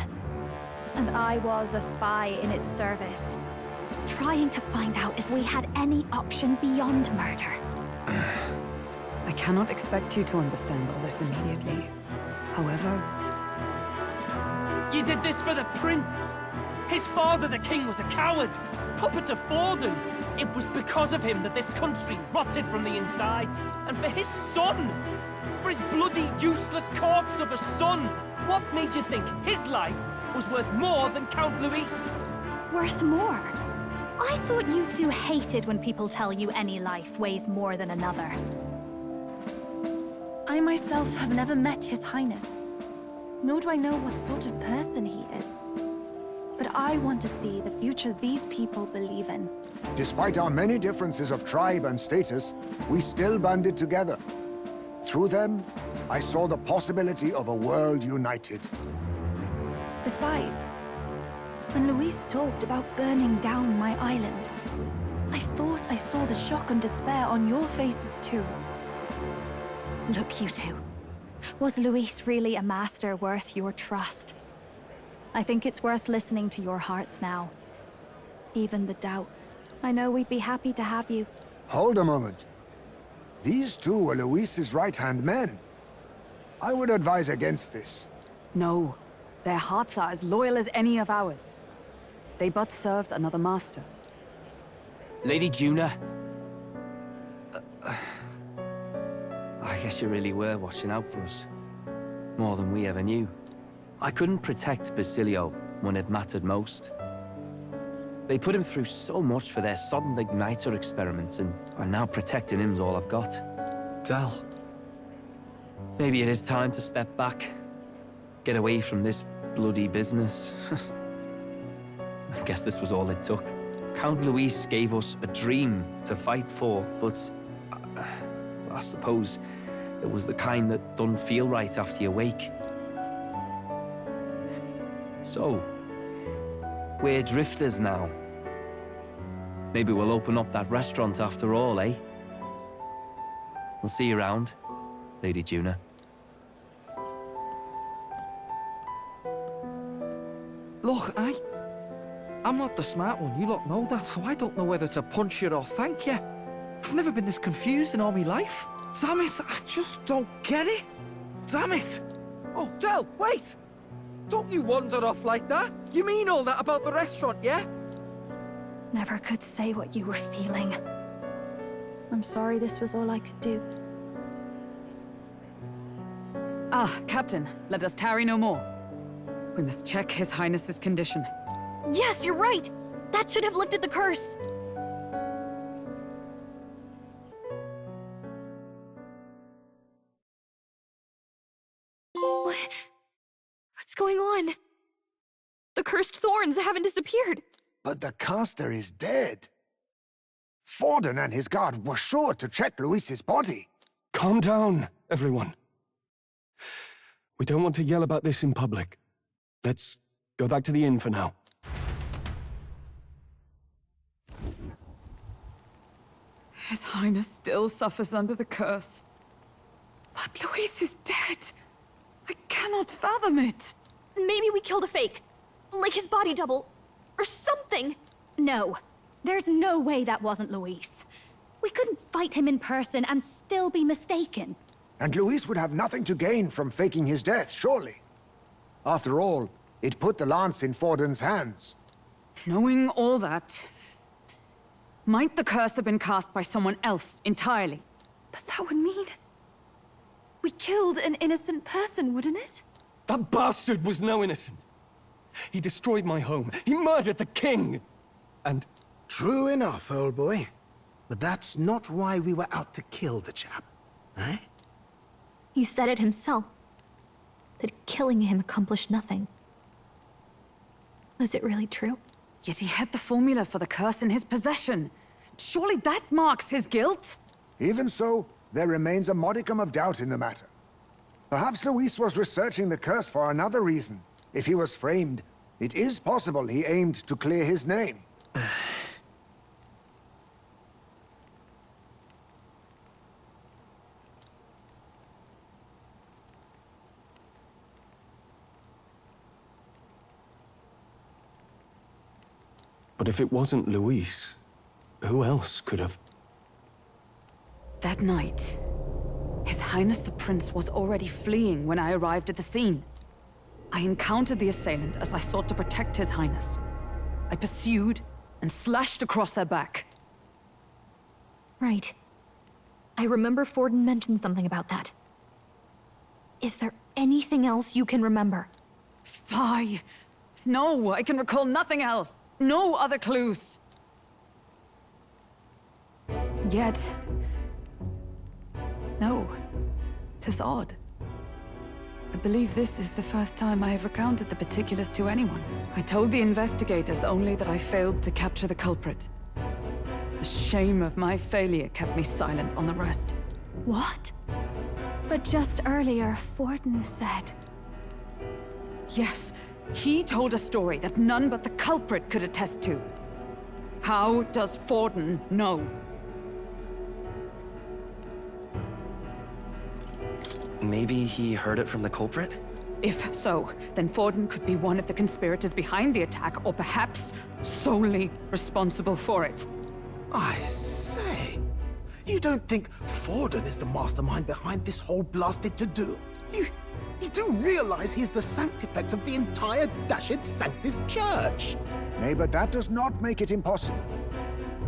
D: And I was a spy in its service, trying to find out if we had any option beyond murder.
G: I cannot expect you to understand all this immediately. However...
Q: You did this for the prince! His father, the king, was a coward! Puppet of Forden! It was because of him that this country rotted from the inside! And for his son! For his bloody, useless corpse of a son! What made you think his life was worth more than Count Luis?
D: Worth more? I thought you two hated when people tell you any life weighs more than another.
H: I myself have never met His Highness, nor do I know what sort of person he is. But I want to see the future these people believe in.
O: Despite our many differences of tribe and status, we still banded together. Through them, I saw the possibility of a world united.
H: Besides, when Luis talked about burning down my island, I thought I saw the shock and despair on your faces too.
D: Look, you two. Was Luis really a master worth your trust? I think it's worth listening to your hearts now. Even the doubts. I know we'd be happy to have you.
O: Hold a moment. These two were Luis's right-hand men. I would advise against this.
G: No. Their hearts are as loyal as any of ours. They but served another master.
Q: Lady Juna... I guess you really were watching out for us. More than we ever knew. I couldn't protect Basilio when it mattered most. They put him through so much for their sodden igniter experiments, and are now protecting him's all I've got.
I: Del.
Q: Maybe it is time to step back. Get away from this bloody business. I guess this was all it took. Count Luis gave us a dream to fight for, but I suppose it was the kind that doesn't feel right after you wake. So, we're drifters now. Maybe we'll open up that restaurant after all, eh? We'll see you around, Lady Juna.
I: Look, I'm not the smart one, you lot know that, so I don't know whether to punch you or thank you. I've never been this confused in all my life. Damn it, I just don't get it. Damn it! Oh, Del, wait! Don't you wander off like that? You mean all that about the restaurant, yeah?
D: Never could say what you were feeling. I'm sorry this was all I could do.
G: Ah, Captain, let us tarry no more. We must check His Highness's condition.
N: Yes, you're right! That should have lifted the curse! What's going on? The cursed thorns haven't disappeared.
O: But the caster is dead. Forden and his guard were sure to check Luis's body.
A: Calm down, everyone. We don't want to yell about this in public. Let's go back to the inn for now.
G: His Highness still suffers under the curse. But Luis is dead. I cannot fathom it.
N: Maybe we killed a fake. Like his body double. Or something.
D: No. There's no way that wasn't Luis. We couldn't fight him in person and still be mistaken.
O: And Luis would have nothing to gain from faking his death, surely. After all, it put the lance in Forden's hands.
G: Knowing all that, might the curse have been cast by someone else entirely?
H: But that would mean... we killed an innocent person, wouldn't it?
A: That bastard was no innocent. He destroyed my home. He murdered the king. And...
R: True enough, old boy. But that's not why we were out to kill the chap, eh?
F: He said it himself. That killing him accomplished nothing. Was it really true?
G: Yet he had the formula for the curse in his possession. Surely that marks his guilt?
O: Even so, there remains a modicum of doubt in the matter. Perhaps Luis was researching the curse for another reason. If he was framed, it is possible he aimed to clear his name.
A: But if it wasn't Luis, who else could have?
G: That night, His Highness the Prince was already fleeing when I arrived at the scene. I encountered the assailant as I sought to protect His Highness. I pursued and slashed across their back.
F: Right. I remember Forden mentioned something about that. Is there anything else you can remember?
G: Fie! No, I can recall nothing else. No other clues. Yet... no. 'Tis odd. I believe this is the first time I have recounted the particulars to anyone. I told the investigators only that I failed to capture the culprit. The shame of my failure kept me silent on the rest.
D: What? But just earlier, Forden said...
G: Yes, he told a story that none but the culprit could attest to. How does Forden know?
Q: Maybe he heard it from the culprit?
G: If so, then Forden could be one of the conspirators behind the attack, or perhaps solely responsible for it.
R: I say, you don't think Forden is the mastermind behind this whole blasted to-do? You do realize he's the sanctifex of the entire dashed Sanctus Church?
O: Nay, but that does not make it impossible.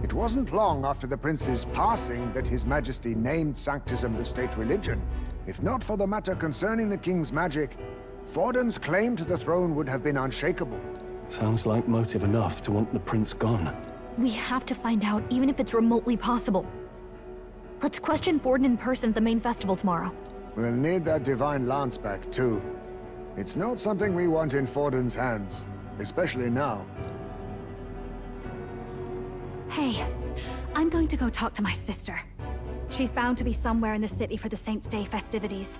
O: It wasn't long after the prince's passing that His Majesty named Sanctism the state religion. If not for the matter concerning the king's magic, Forden's claim to the throne would have been unshakable.
A: Sounds like motive enough to want the prince gone.
N: We have to find out, even if it's remotely possible. Let's question Forden in person at the main festival tomorrow.
O: We'll need that divine lance back, too. It's not something we want in Forden's hands, especially now.
D: Hey, I'm going to go talk to my sister. She's bound to be somewhere in the city for the Saints' Day festivities.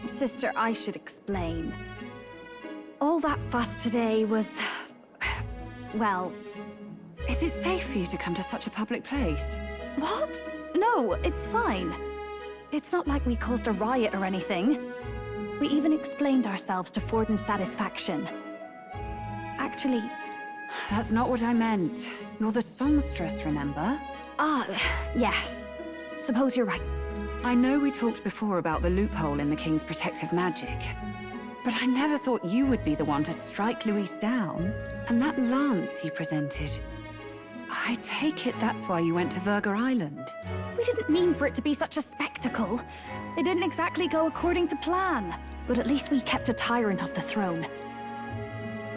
D: Sister, I should explain. All that fuss today was... well...
G: Is it safe for you to come to such a public place?
D: What? No, it's fine. It's not like we caused a riot or anything. We even explained ourselves to Forden's satisfaction. Actually...
G: That's not what I meant. You're the songstress, remember?
D: Yes. Suppose you're right.
G: I know we talked before about the loophole in the King's protective magic, but I never thought you would be the one to strike Luis down. And that lance he presented... I take it that's why you went to Verga Island.
D: We didn't mean for it to be such a spectacle. It didn't exactly go according to plan. But at least we kept a tyrant off the throne.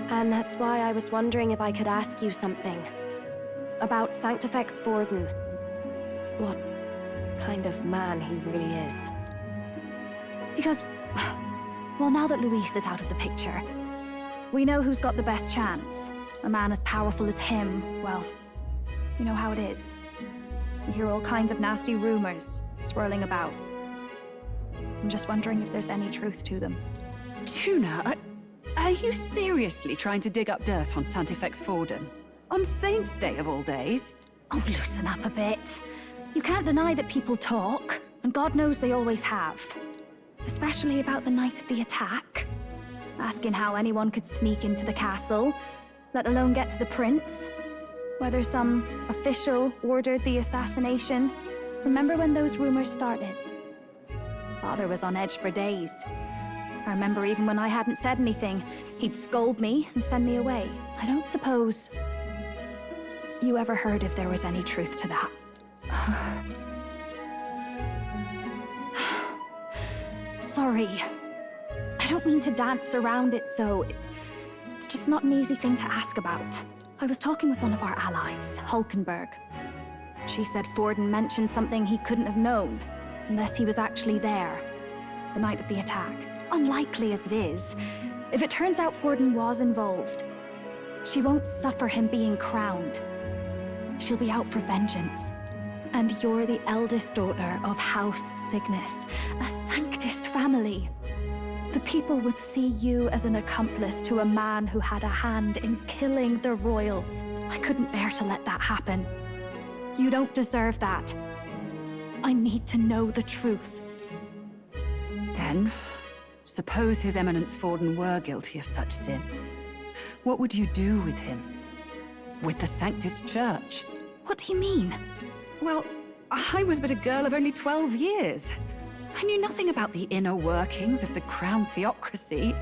S: And that's why I was wondering if I could ask you something. About Sanctifex Forden. What kind of man he really is.
D: Because, well, now that Luis is out of the picture, we know who's got the best chance. A man as powerful as him, well, you know how it is. You hear all kinds of nasty rumors swirling about. I'm just wondering if there's any truth to them.
G: Tuna, are you seriously trying to dig up dirt on Sanctifex Forden? On Saints' Day of all days?
D: Oh, loosen up a bit. You can't deny that people talk, and God knows they always have. Especially about the night of the attack. Asking how anyone could sneak into the castle, let alone get to the prince. Whether some official ordered the assassination. Remember when those rumors started? Father was on edge for days. I remember even when I hadn't said anything, he'd scold me and send me away. I don't suppose you ever heard if there was any truth to that. Sorry. I don't mean to dance around it, so... It's just not an easy thing to ask about. I was talking with one of our allies, Hulkenberg. She said Forden mentioned something he couldn't have known, unless he was actually there, the night of the attack. Unlikely as it is, if it turns out Forden was involved, she won't suffer him being crowned. She'll be out for vengeance. And you're the eldest daughter of House Cygnus, a Sanctist family. The people would see you as an accomplice to a man who had a hand in killing the royals. I couldn't bear to let that happen. You don't deserve that. I need to know the truth.
G: Then, suppose His Eminence Forden were guilty of such sin. What would you do with him? With the Sanctist Church?
D: What do you mean?
G: Well, I was but a girl of only 12 years. I knew nothing about the inner workings of the crown theocracy.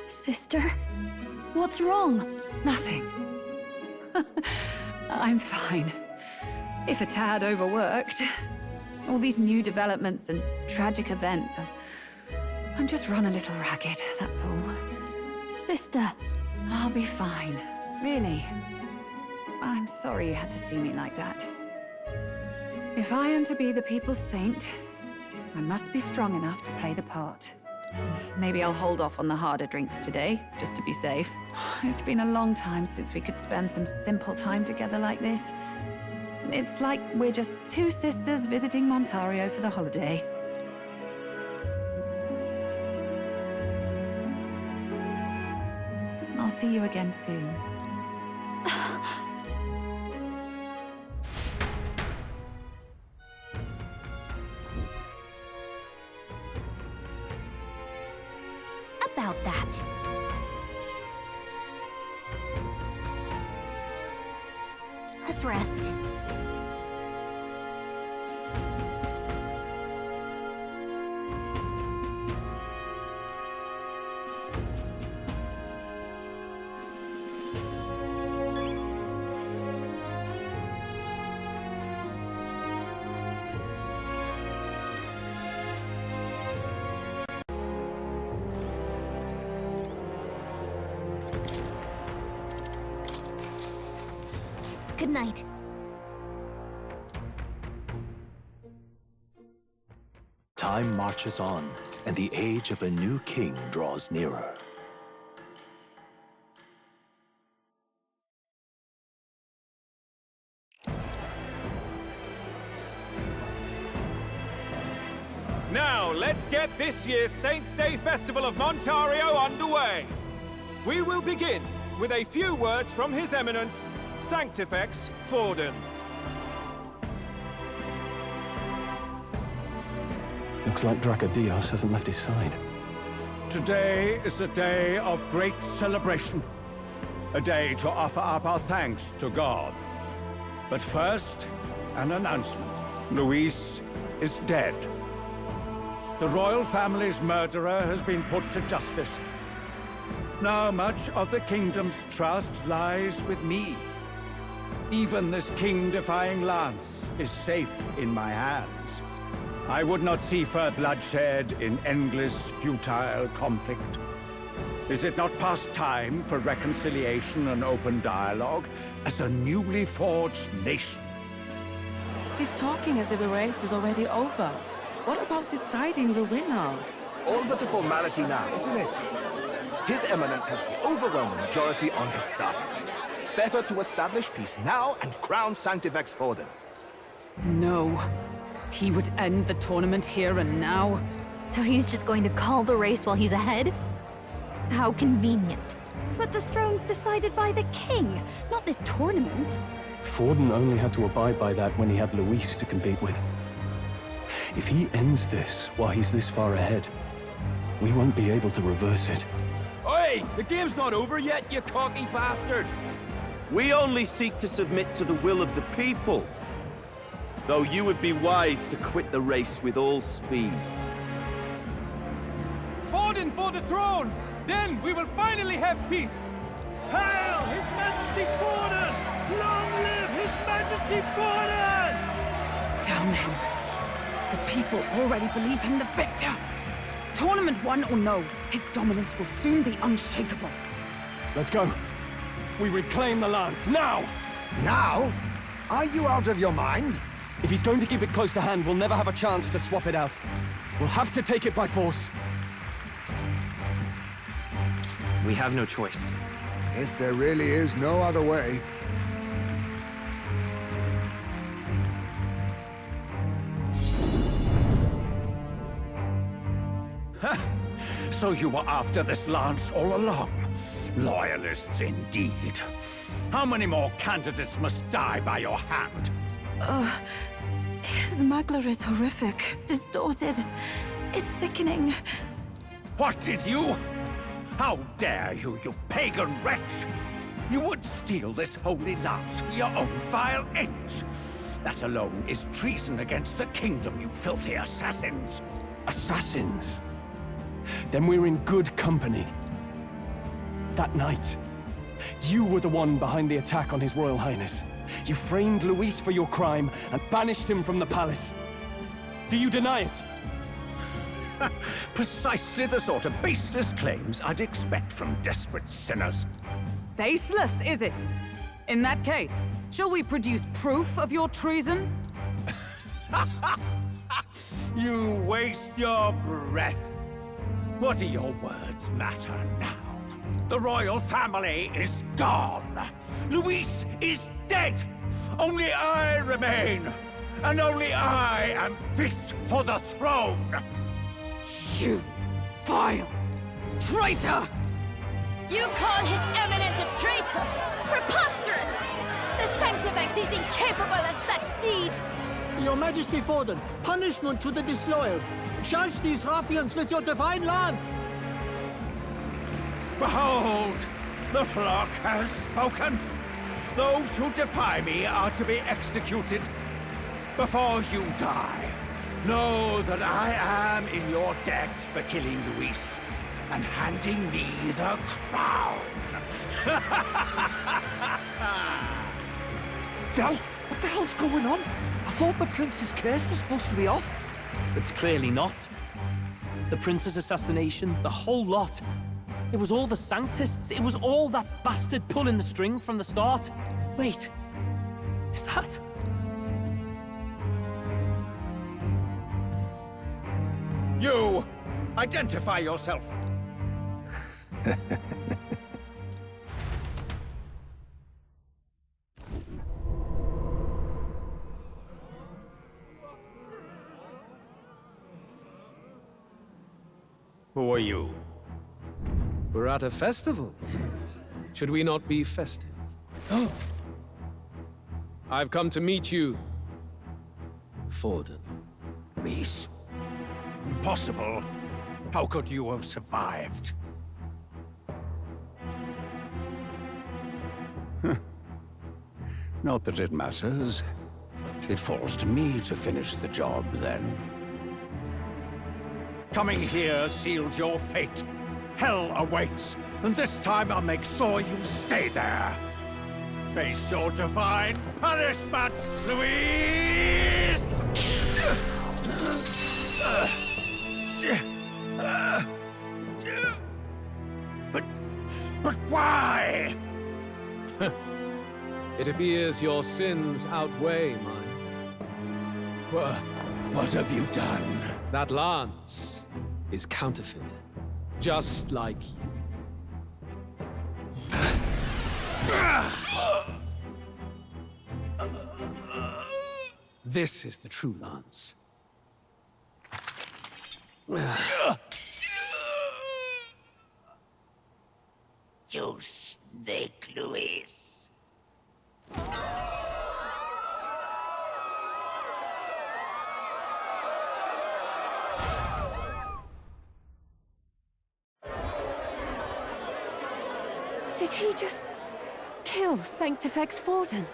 D: Sister? What's wrong?
G: Nothing. I'm fine. If a tad overworked. All these new developments and tragic events. I'm just run a little ragged, that's all.
D: Sister.
G: I'll be fine. Really. I'm sorry you had to see me like that. If I am to be the people's saint, I must be strong enough to play the part. Maybe I'll hold off on the harder drinks today, just to be safe. It's been a long time since we could spend some simple time together like this. It's like we're just two sisters visiting Montario for the holiday. I'll see you again soon.
F: About that. Let's rest. Good night.
T: Time marches on, and the age of a new king draws nearer.
B: Now, let's get this year's Saints' Day Festival of Montario underway. We will begin with a few words from His Eminence, Sanctifex Forden.
A: Looks like Dracodios hasn't left his side.
L: Today is a day of great celebration. A day to offer up our thanks to God. But first, an announcement. Luis is dead. The royal family's murderer has been put to justice. Now much of the kingdom's trust lies with me. Even this king-defying lance is safe in my hands. I would not see further bloodshed in endless, futile conflict. Is it not past time for reconciliation and open dialogue as a newly forged nation?
U: He's talking as if the race is already over. What about deciding the winner?
V: All but a formality now, isn't it? His Eminence has the overwhelming majority on his side. Better to establish peace now and crown Sanctifex Forden.
G: No. He would end the tournament here and now.
N: So he's just going to call the race while he's ahead? How convenient.
D: But the throne's decided by the king, not this tournament.
A: Forden only had to abide by that when he had Luis to compete with. If he ends this while he's this far ahead, we won't be able to reverse it.
J: Oi! The game's not over yet, you cocky bastard! We only seek to submit to the will of the people. Though you would be wise to quit the race with all speed.
B: Forden for the throne! Then we will finally have peace!
J: Hail His Majesty Forden! Long live His Majesty Forden!
G: Damn him. The people already believe him the victor. Tournament won or no, his dominance will soon be unshakable.
A: Let's go. We reclaim the lance, now!
O: Now? Are you out of your mind?
A: If he's going to keep it close to hand, we'll never have a chance to swap it out. We'll have to take it by force.
W: We have no choice.
O: If there really is no other way.
L: So you were after this lance all along? Loyalists indeed. How many more candidates must die by your hand?
H: His smuggler is horrific, distorted. It's sickening.
L: What did you? How dare you, you pagan wretch! You would steal this holy lance for your own vile ends. That alone is treason against the kingdom, you filthy assassins.
A: Assassins? Then we're in good company. That night, you were the one behind the attack on His Royal Highness. You framed Luis for your crime and banished him from the palace. Do you deny it?
L: Precisely the sort of baseless claims I'd expect from desperate sinners.
G: Baseless, is it? In that case, shall we produce proof of your treason?
L: You waste your breath. What do your words matter now? The royal family is gone. Luis is dead. Only I remain. And only I am fit for the throne.
G: You vile traitor!
D: You call His Eminence a traitor? Preposterous! The Sanctifex is incapable of such deeds!
Q: Your Majesty Forden, punishment to the disloyal. Judge these ruffians with your divine lance!
L: Behold, the flock has spoken. Those who defy me are to be executed. Before you die, know that I am in your debt for killing Luis and handing me the crown.
I: Del, what the hell's going on? I thought the prince's curse was supposed to be off.
Q: It's clearly not. The prince's assassination, the whole lot. It was all the Sanctists. It was all that bastard pulling the strings from the start.
I: Wait,
Q: Is that...
L: You! Identify yourself! Who are you?
B: We're at a festival. Should we not be festive? I've come to meet you, Forden.
L: Reese? Impossible. How could you have survived? Not that it matters. It falls to me to finish the job, then. Coming here sealed your fate. Hell awaits, and this time I'll make sure you stay there. Face your divine punishment, Louise! But why?
B: It appears your sins outweigh mine.
L: What have you done?
B: That lance is counterfeit, just like you. This is the true lance.
L: You snake, Louise.
E: Did he just kill Sanctifex Forden?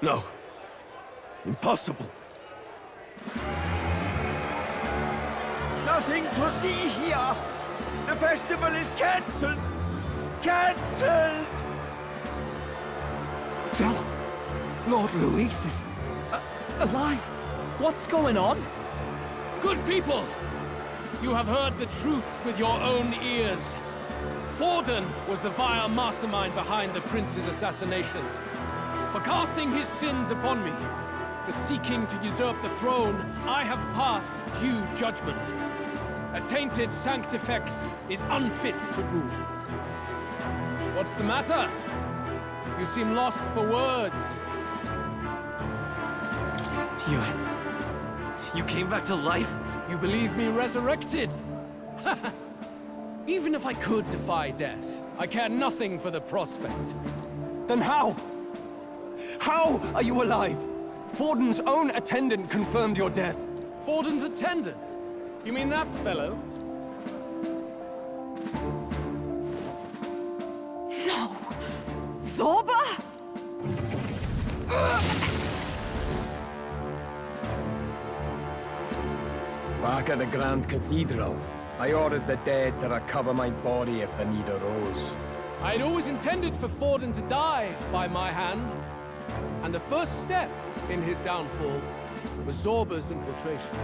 P: No. Impossible.
J: Nothing to see here! The festival is cancelled! Cancelled!
I: Lord Luis is alive.
Q: What's going on?
B: Good people! You have heard the truth with your own ears. Forden was the vile mastermind behind the prince's assassination. For casting his sins upon me, for seeking to usurp the throne, I have passed due judgment. A tainted Sanctifex is unfit to rule. What's the matter? You seem lost for words.
W: You came back to life?
B: You believe me resurrected? Even if I could defy death, I care nothing for the prospect.
C: Then how? How are you alive? Forden's own attendant confirmed your death.
B: Forden's attendant? You mean that fellow?
G: No! Zorba?
C: Back at the Grand Cathedral, I ordered the dead to recover my body if the need arose.
B: I had always intended for Forden to die by my hand. And the first step in his downfall was Zorba's infiltration.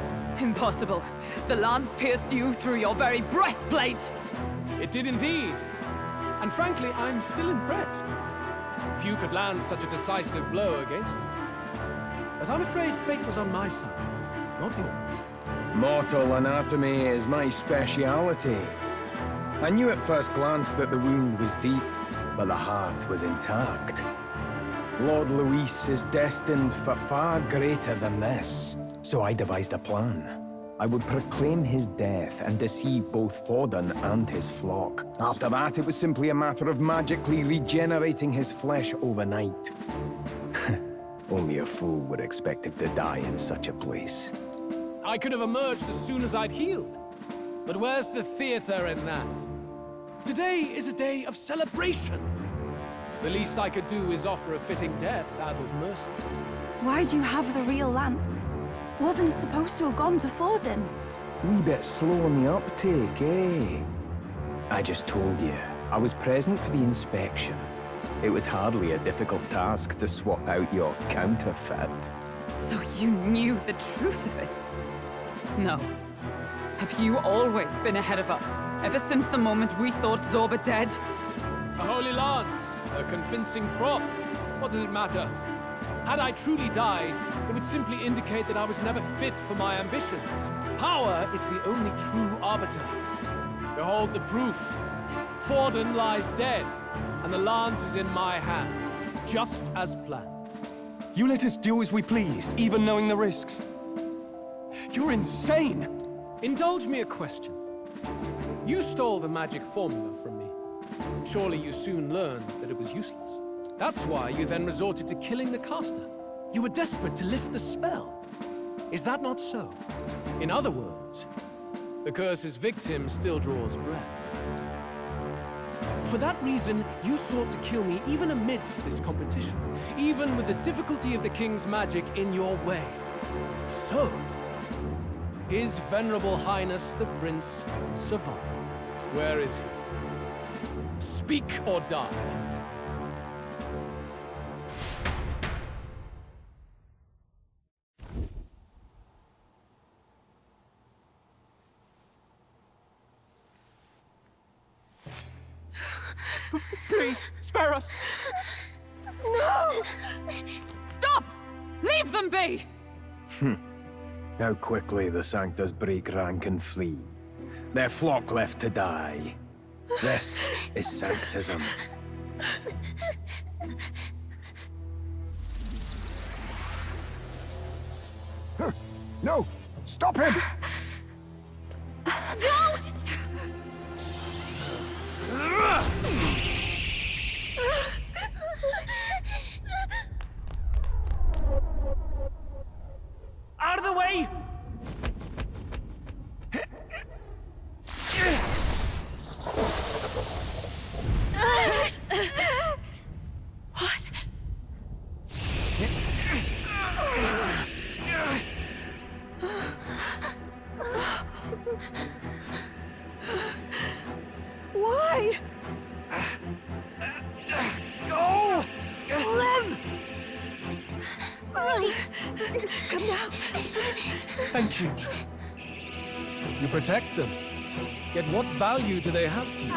G: Impossible. The lance pierced you through your very breastplate!
B: It did indeed. And frankly, I'm still impressed. Few could land such a decisive blow against me. But I'm afraid fate was on my side, not yours.
C: Mortal anatomy is my speciality. I knew at first glance that the wound was deep, but the heart was intact. Lord Luis is destined for far greater than this, so I devised a plan. I would proclaim his death and deceive both Forden and his flock. After that, it was simply a matter of magically regenerating his flesh overnight. Only a fool would expect him to die in such a place.
B: I could have emerged as soon as I'd healed. But where's the theater in that? Today is a day of celebration. The least I could do is offer a fitting death out of mercy.
H: Why do you have the real lance? Wasn't it supposed to have gone to Forden?
C: Wee bit slow on the uptake, eh? I just told you, I was present for the inspection. It was hardly a difficult task to swap out your counterfeit.
G: So you knew the truth of it? No. Have you always been ahead of us, ever since the moment we thought Zorba dead?
B: A holy lance, a convincing prop. What does it matter?
K: Had I truly died, it would simply indicate that I was never fit for my ambitions. Power is the only true arbiter. Behold the proof. Forden lies dead, and the lance is in my hand, just as planned.
A: You let us do as we pleased, even knowing the risks. You're insane!
K: Indulge me a question. You stole the magic formula from me. Surely you soon learned that it was useless. That's why you then resorted to killing the caster. You were desperate to lift the spell. Is that not so? In other words, the curse's victim still draws breath. For that reason, you sought to kill me even amidst this competition, even with the difficulty of the king's magic in your way. So, His Venerable Highness the Prince survived. Where is he? Speak or die.
Q: Please, spare us!
G: No! Stop! Leave them be!
C: How quickly the Sanctus break rank and flee. Their flock left to die. This is Sanctism.
O: No! Stop him!
G: Don't!
Q: Out of the way!
G: What?
U: Why?
Q: Go! Run!
U: Come now.
K: Thank you. You protect them. Yet what value do they have to you?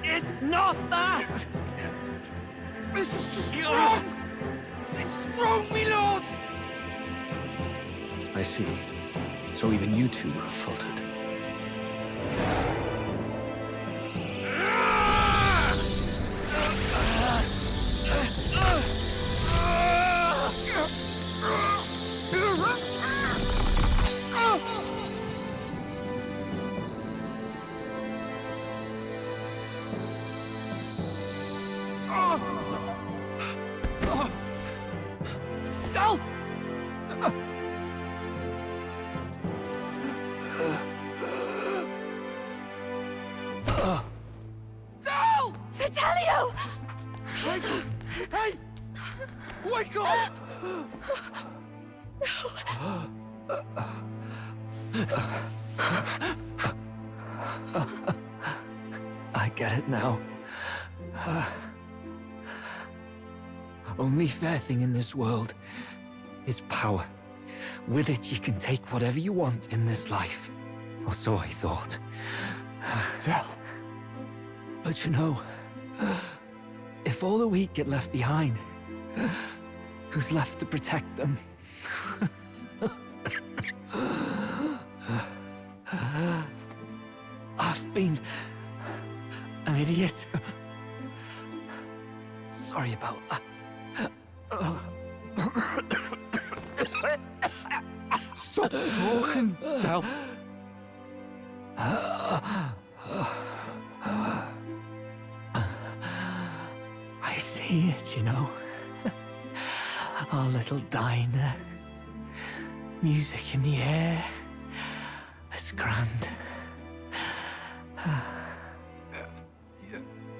Q: It's not that! This is just wrong! It's wrong, me lords!
T: I see. So even you two have faltered.
G: Vitelio!
I: Hey! Wake up!
M: I get it now. Only fair thing in this world is power. With it, you can take whatever you want in this life. Or so I thought.
I: Tell.
M: But you know, if all the weak get left behind, who's left to protect them? I've been an idiot. Sorry about that.
I: Stop talking, Del.
M: I see it, you know. Our little diner. Music in the air. It's grand.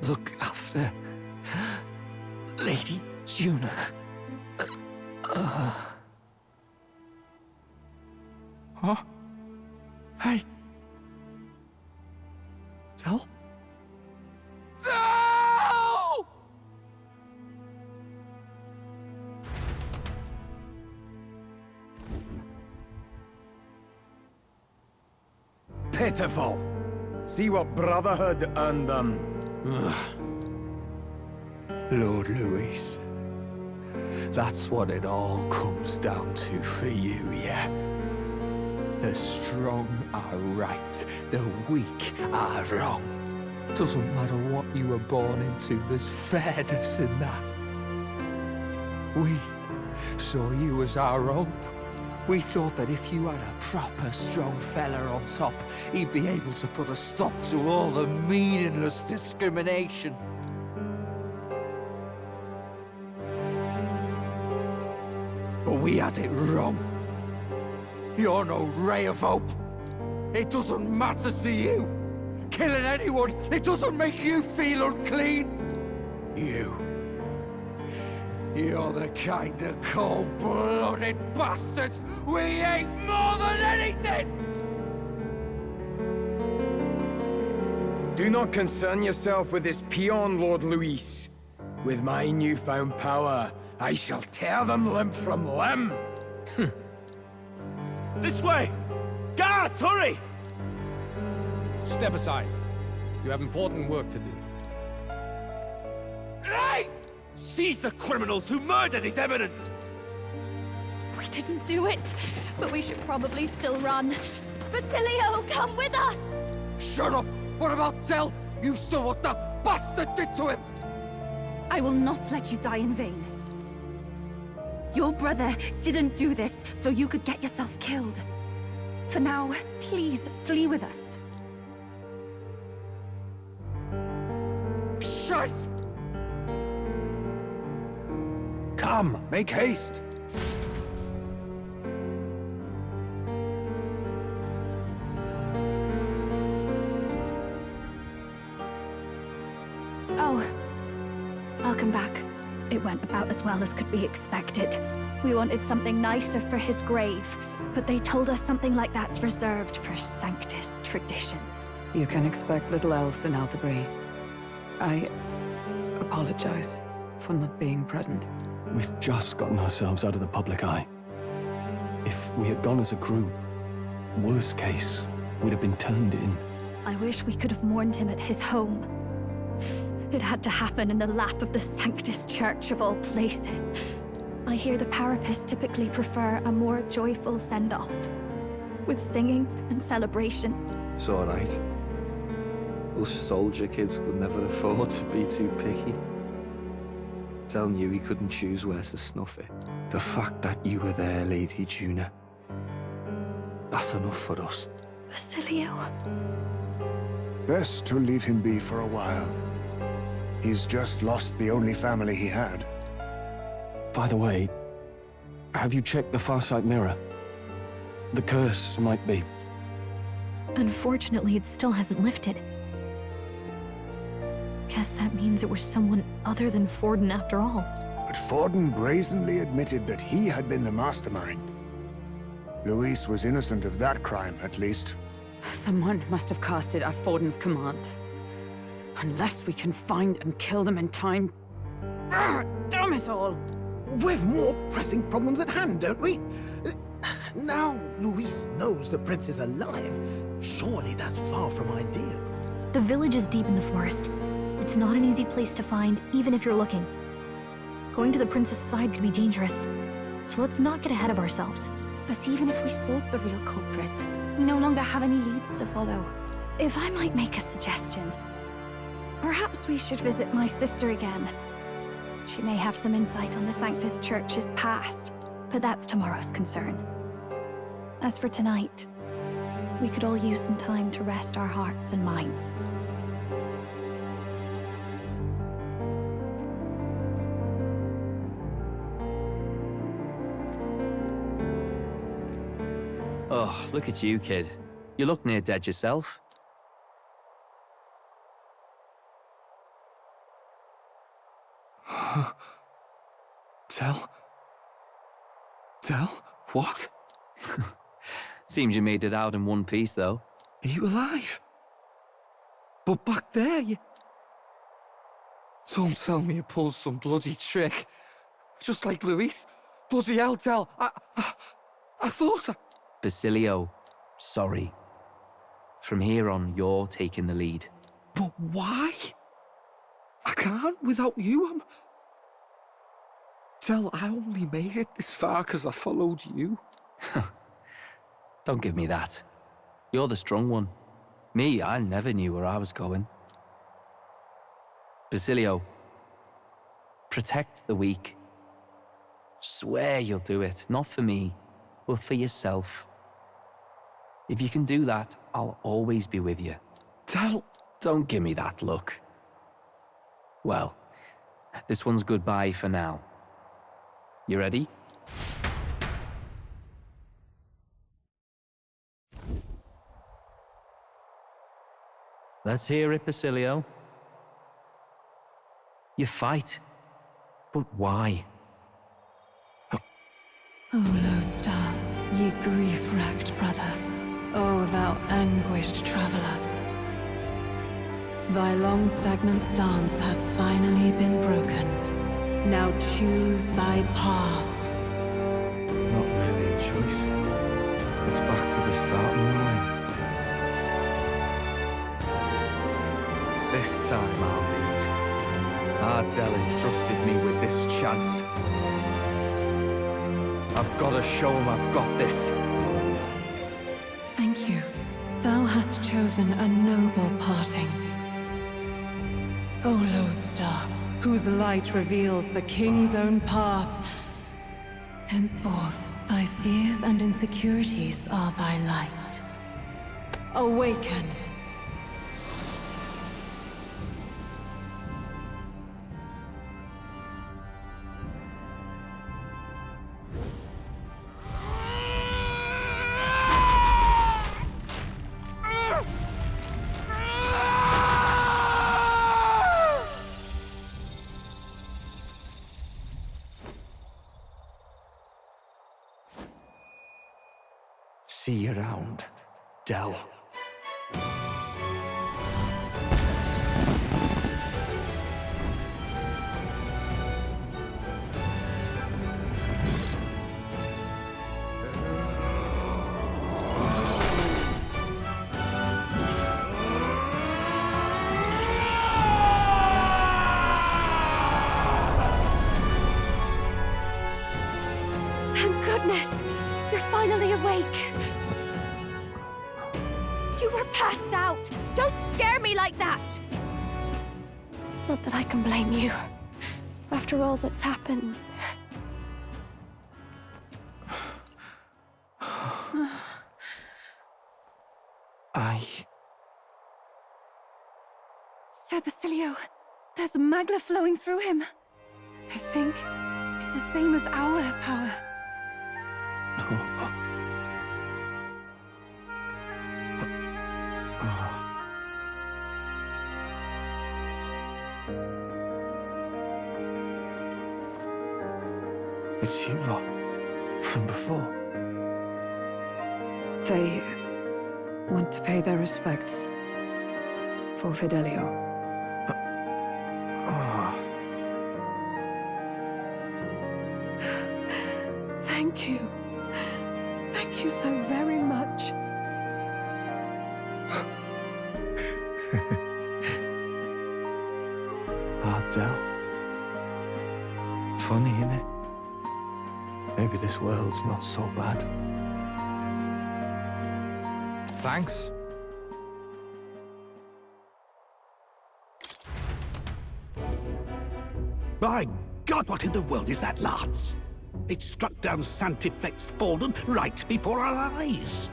M: Look after Lady Juna.
I: Huh? Hey. Del? Del!
C: Pitiful. See what Brotherhood earned them.
L: Lord Louis, That's what it all comes down to for you, yeah? The strong are right, the weak are wrong. Doesn't matter what you were born into, there's fairness in that. We saw you as our hope. We thought that if you had a proper strong fella on top, he'd be able to put a stop to all the meaningless discrimination. But we had it wrong. You're no ray of hope. It doesn't matter to you. Killing anyone, it doesn't make you feel unclean. You're the kind of cold-blooded bastards we hate more than anything!
C: Do not concern yourself with this peon, Lord Luis. With my newfound power, I shall tear them limb from limb.
J: This way! Guards, hurry!
K: Step aside. You have important work to do.
J: Hey! Seize the criminals who murdered His Eminence!
D: We didn't do it, but we should probably still run. Basilio, come with us!
I: Shut up! What about Tell? You saw what that bastard did to him!
H: I will not let you die in vain. Your brother didn't do this so you could get yourself killed. For now, please flee with us.
I: Shite!
O: Come, make haste!
H: Oh, welcome back.
D: It went about as well as could be expected. We wanted something nicer for his grave, but they told us something like that's reserved for Sanctus tradition.
G: You can expect little else in Altabri. I apologize for not being present.
A: We've just gotten ourselves out of the public eye. If we had gone as a group, worst case, we'd have been turned in.
D: I wish we could have mourned him at his home. It had to happen in the lap of the Sanctus Church of all places. I hear the Parapists typically prefer a more joyful send-off, with singing and celebration.
F: It's all right. Us soldier kids could never afford to be too picky. Telling you he couldn't choose where to snuff it. The fact that you were there, Lady Juna, that's enough for us.
D: Basilio.
O: Best to leave him be for a while. He's just lost the only family he had.
A: By the way, have you checked the Farsight mirror? The curse might be...
N: Unfortunately, it still hasn't lifted. Guess that means it was someone other than Forden after all.
O: But Forden brazenly admitted that he had been the mastermind. Luis was innocent of that crime, at least.
G: Someone must have cast it at Forden's command. Unless we can find and kill them in time. Damn it all!
V: We've more pressing problems at hand, don't we? Now Luis knows the prince is alive. Surely that's far from ideal.
N: The village is deep in the forest. It's not an easy place to find, even if you're looking. Going to the prince's side could be dangerous, so let's not get ahead of ourselves.
H: But even if we sought the real culprit, we no longer have any leads to follow.
D: If I might make a suggestion, perhaps we should visit my sister again. She may have some insight on the Sanctus Church's past, but that's tomorrow's concern. As for tonight, we could all use some time to rest our hearts and minds.
W: Oh, look at you, kid. You look near dead yourself.
A: Tell? What?
W: Seems you made it out in one piece, though.
I: Are you alive? But back there, you... Don't tell me you pulled some bloody trick. Just like Luis. Bloody hell, Tell. I thought I...
W: Basilio, sorry. From here on, you're taking the lead.
I: But why? I can't without you. Del, I only made it this far because I followed you.
W: Don't give me that. You're the strong one. Me, I never knew where I was going. Basilio, protect the weak. Swear you'll do it, not for me, but for yourself. If you can do that, I'll always be with you.
I: Del...
W: Don't give me that look. Well, this one's goodbye for now. You ready? Let's hear it, Basilio. You fight, but why?
E: O Lodestar, ye grief-racked brother, O thou anguished traveler. Thy long stagnant stance hath finally been broken. Now choose thy path.
I: Not really a choice. It's back to the starting line. This time I'll lead. Ardell entrusted me with this chance. I've got to show him I've got this.
E: Thank you. Thou hast chosen a noble parting. O Lodestar, whose light reveals the king's own path. Henceforth, thy fears and insecurities are thy light. Awaken.
I: See you around, Del.
D: Thank goodness! You're finally awake! You were passed out! Don't scare me like that! Not that I can blame you. After all that's happened.
H: Sir Basilio, there's magla flowing through him. I think it's the same as our power.
I: It's you lot, from before.
E: They want to pay their respects for Fidelio.
U: Thank you. Thank you so very much.
I: Ardell. Funny, innit? Maybe this world's not so bad. Thanks.
L: By God, what in the world is that, lads? It struck down Santifex Forden right before our eyes.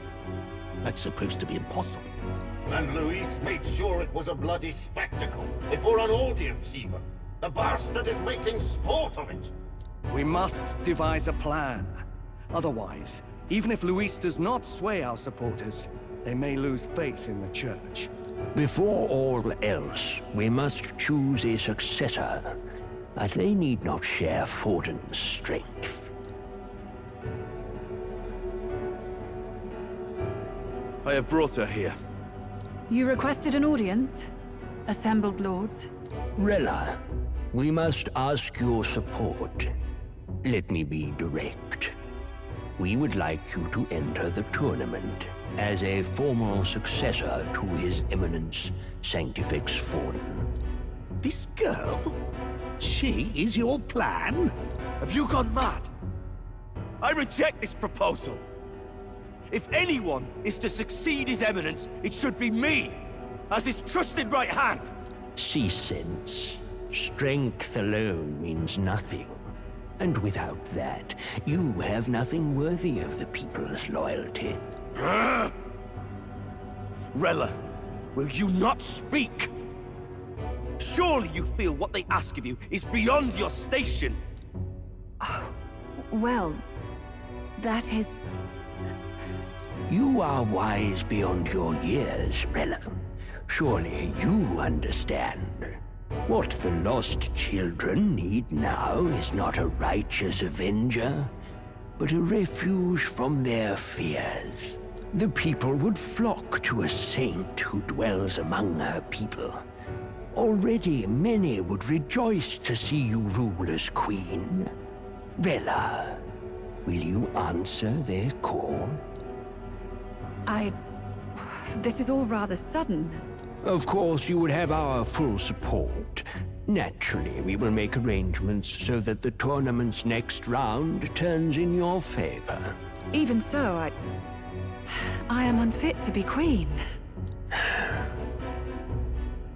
L: That's supposed to be impossible.
R: And Luis made sure it was a bloody spectacle, before an audience even. The bastard is making sport of it.
A: We must devise a plan. Otherwise, even if Luis does not sway our supporters, they may lose faith in the Church.
S: Before all else, we must choose a successor. But they need not share Forden's strength.
P: I have brought her here.
G: You requested an audience? Assembled lords?
S: Rella, we must ask your support. Let me be direct. We would like you to enter the tournament as a formal successor to His Eminence Sanctifex Forden.
L: This girl? She is your plan?
J: Have you gone mad? I reject this proposal. If anyone is to succeed His Eminence, it should be me, as his trusted right hand.
S: See sense. Strength alone means nothing. And without that, you have nothing worthy of the people's loyalty.
J: Rella, will you not speak? Surely you feel what they ask of you is beyond your station.
H: Well, that is...
S: You are wise beyond your years, Rella. Surely you understand. What the lost children need now is not a righteous avenger, but a refuge from their fears. The people would flock to a saint who dwells among her people. Already many would rejoice to see you rule as queen. Rella, will you answer their call?
G: This is all rather sudden.
S: Of course, you would have our full support. Naturally, we will make arrangements so that the tournament's next round turns in your favor.
G: Even so, I am unfit to be queen.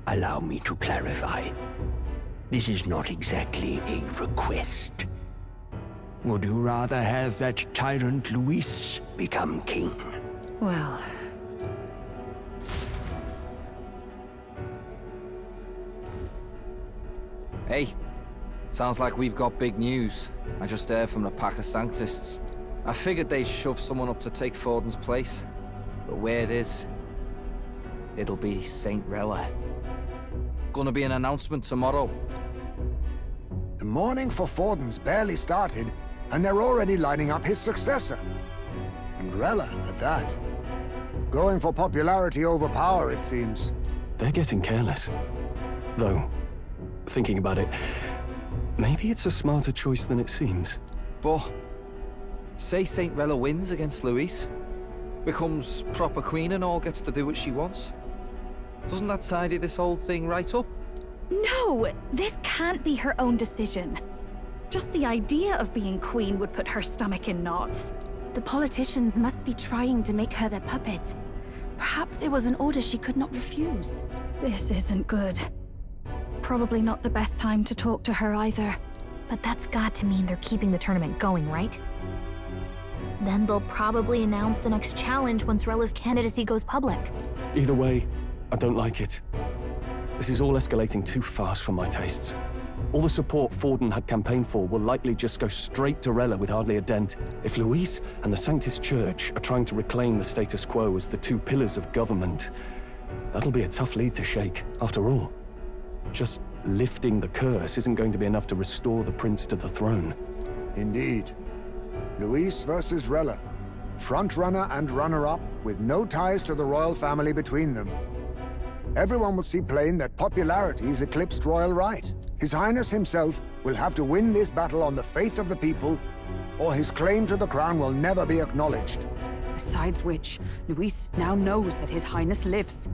S: Allow me to clarify. This is not exactly a request. Would you rather have that tyrant Luis become king?
G: Well...
I: Hey, sounds like we've got big news. I just heard from the pack of Sanctists. I figured they'd shove someone up to take Forden's place. But where it is, it'll be Saint Rella. Gonna be an announcement tomorrow.
O: The mourning for Forden's barely started, and they're already lining up his successor. And Rella, at that. Going for popularity over power, it seems.
A: They're getting careless. Though, thinking about it, maybe it's a smarter choice than it seems.
I: But, say Saint Rella wins against Luis, becomes proper queen and all, gets to do what she wants. Doesn't that tidy this whole thing right up?
D: No! This can't be her own decision. Just the idea of being queen would put her stomach in knots.
H: The politicians must be trying to make her their puppet. Perhaps it was an order she could not refuse.
D: This isn't good. Probably not the best time to talk to her either.
N: But that's got to mean they're keeping the tournament going, right? Then they'll probably announce the next challenge once Rella's candidacy goes public.
A: Either way, I don't like it. This is all escalating too fast for my tastes. All the support Forden had campaigned for will likely just go straight to Rella with hardly a dent. If Luis and the Sanctus Church are trying to reclaim the status quo as the two pillars of government, that'll be a tough lead to shake, after all. Just lifting the curse isn't going to be enough to restore the prince to the throne.
O: Indeed. Luis versus Rella. Front-runner and runner-up, with no ties to the royal family between them. Everyone will see plain that popularity's eclipsed royal right. His Highness himself will have to win this battle on the faith of the people, or his claim to the crown will never be acknowledged.
G: Besides which, Luis now knows that His Highness lives.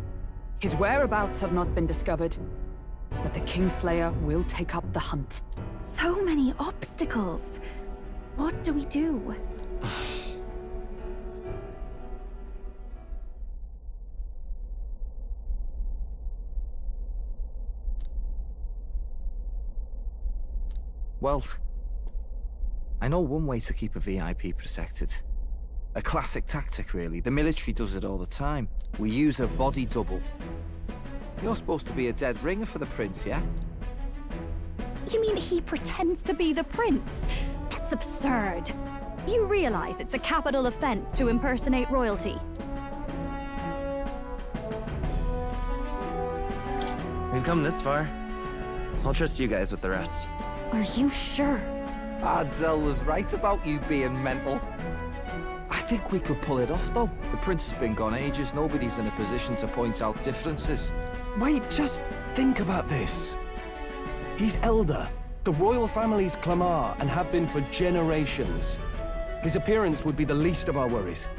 G: His whereabouts have not been discovered, but the Kingslayer will take up the hunt.
H: So many obstacles. What do we do?
I: Well, I know one way to keep a VIP protected. A classic tactic, really. The military does it all the time. We use a body double. You're supposed to be a dead ringer for the prince, yeah?
D: You mean he pretends to be the prince? That's absurd. You realize it's a capital offense to impersonate royalty.
B: We've come this far. I'll trust you guys with the rest.
N: Are you sure?
I: Ardell was right about you being mental. I think we could pull it off, though. The prince has been gone ages. Nobody's in a position to point out differences.
A: Wait, just think about this. He's elder. The royal family's Clamar, and have been for generations. His appearance would be the least of our worries.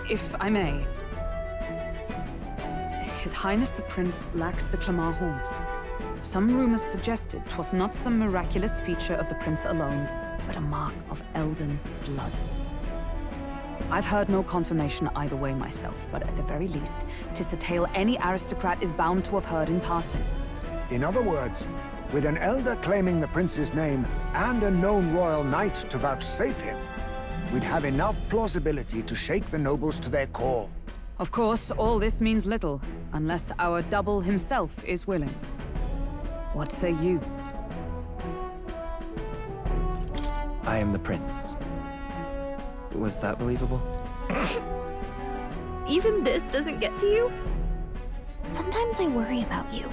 G: If I may. His Highness the Prince lacks the Clamar horns. Some rumors suggested 'twas not some miraculous feature of the prince alone. but a mark of elden blood. I've heard no confirmation either way myself, but at the very least, 'tis a tale any aristocrat is bound to have heard in passing.
O: In other words, with an elder claiming the prince's name and a known royal knight to vouchsafe him, we'd have enough plausibility to shake the nobles to their core.
G: Of course, all this means little, unless our double himself is willing. What say you?
B: I am the prince. Was that believable?
N: Even this doesn't get to you? Sometimes I worry about you.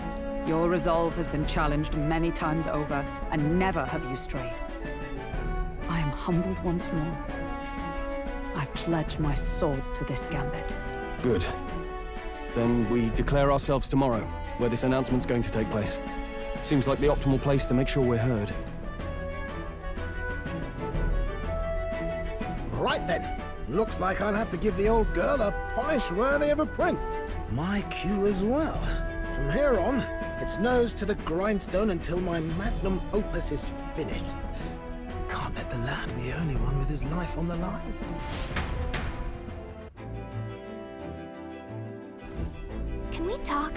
G: Your resolve has been challenged many times over, and never have you strayed. I am humbled once more. I pledge my sword to this gambit.
A: Good. Then we declare ourselves tomorrow, where this announcement's going to take place. Seems like the optimal place to make sure we're heard.
M: Right then. Looks like I'll have to give the old girl a polish worthy of a prince. My cue as well. From here on, it's nose to the grindstone until my magnum opus is finished. Can't let the lad be the only one with his life on the line.
N: Can we talk?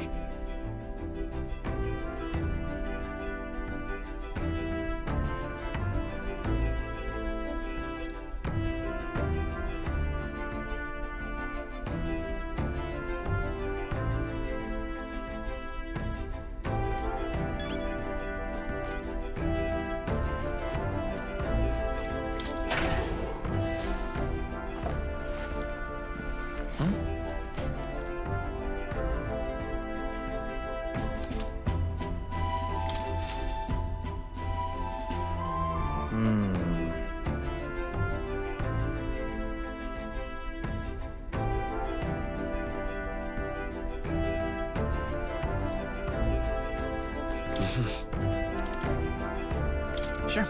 B: Sure.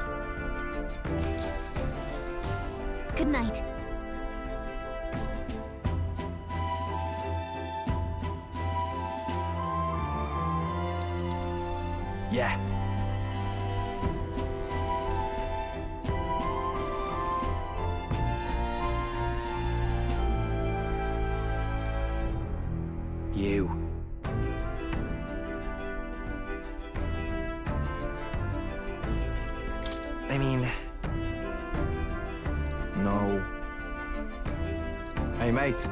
N: Good night.
B: Yeah. You. I mean...
I: No. Hey, mate.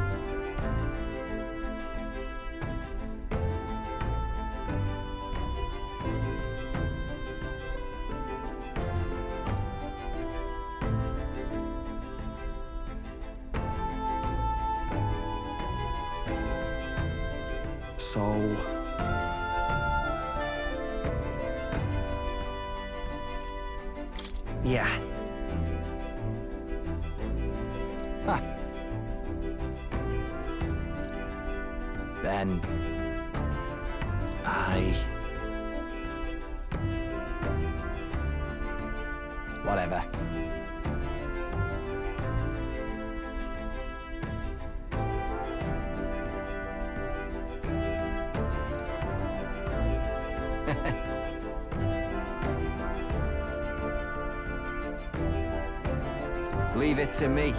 I: So...
B: Yeah.
I: Ha.
B: Then...
I: Whatever. Leave it to me.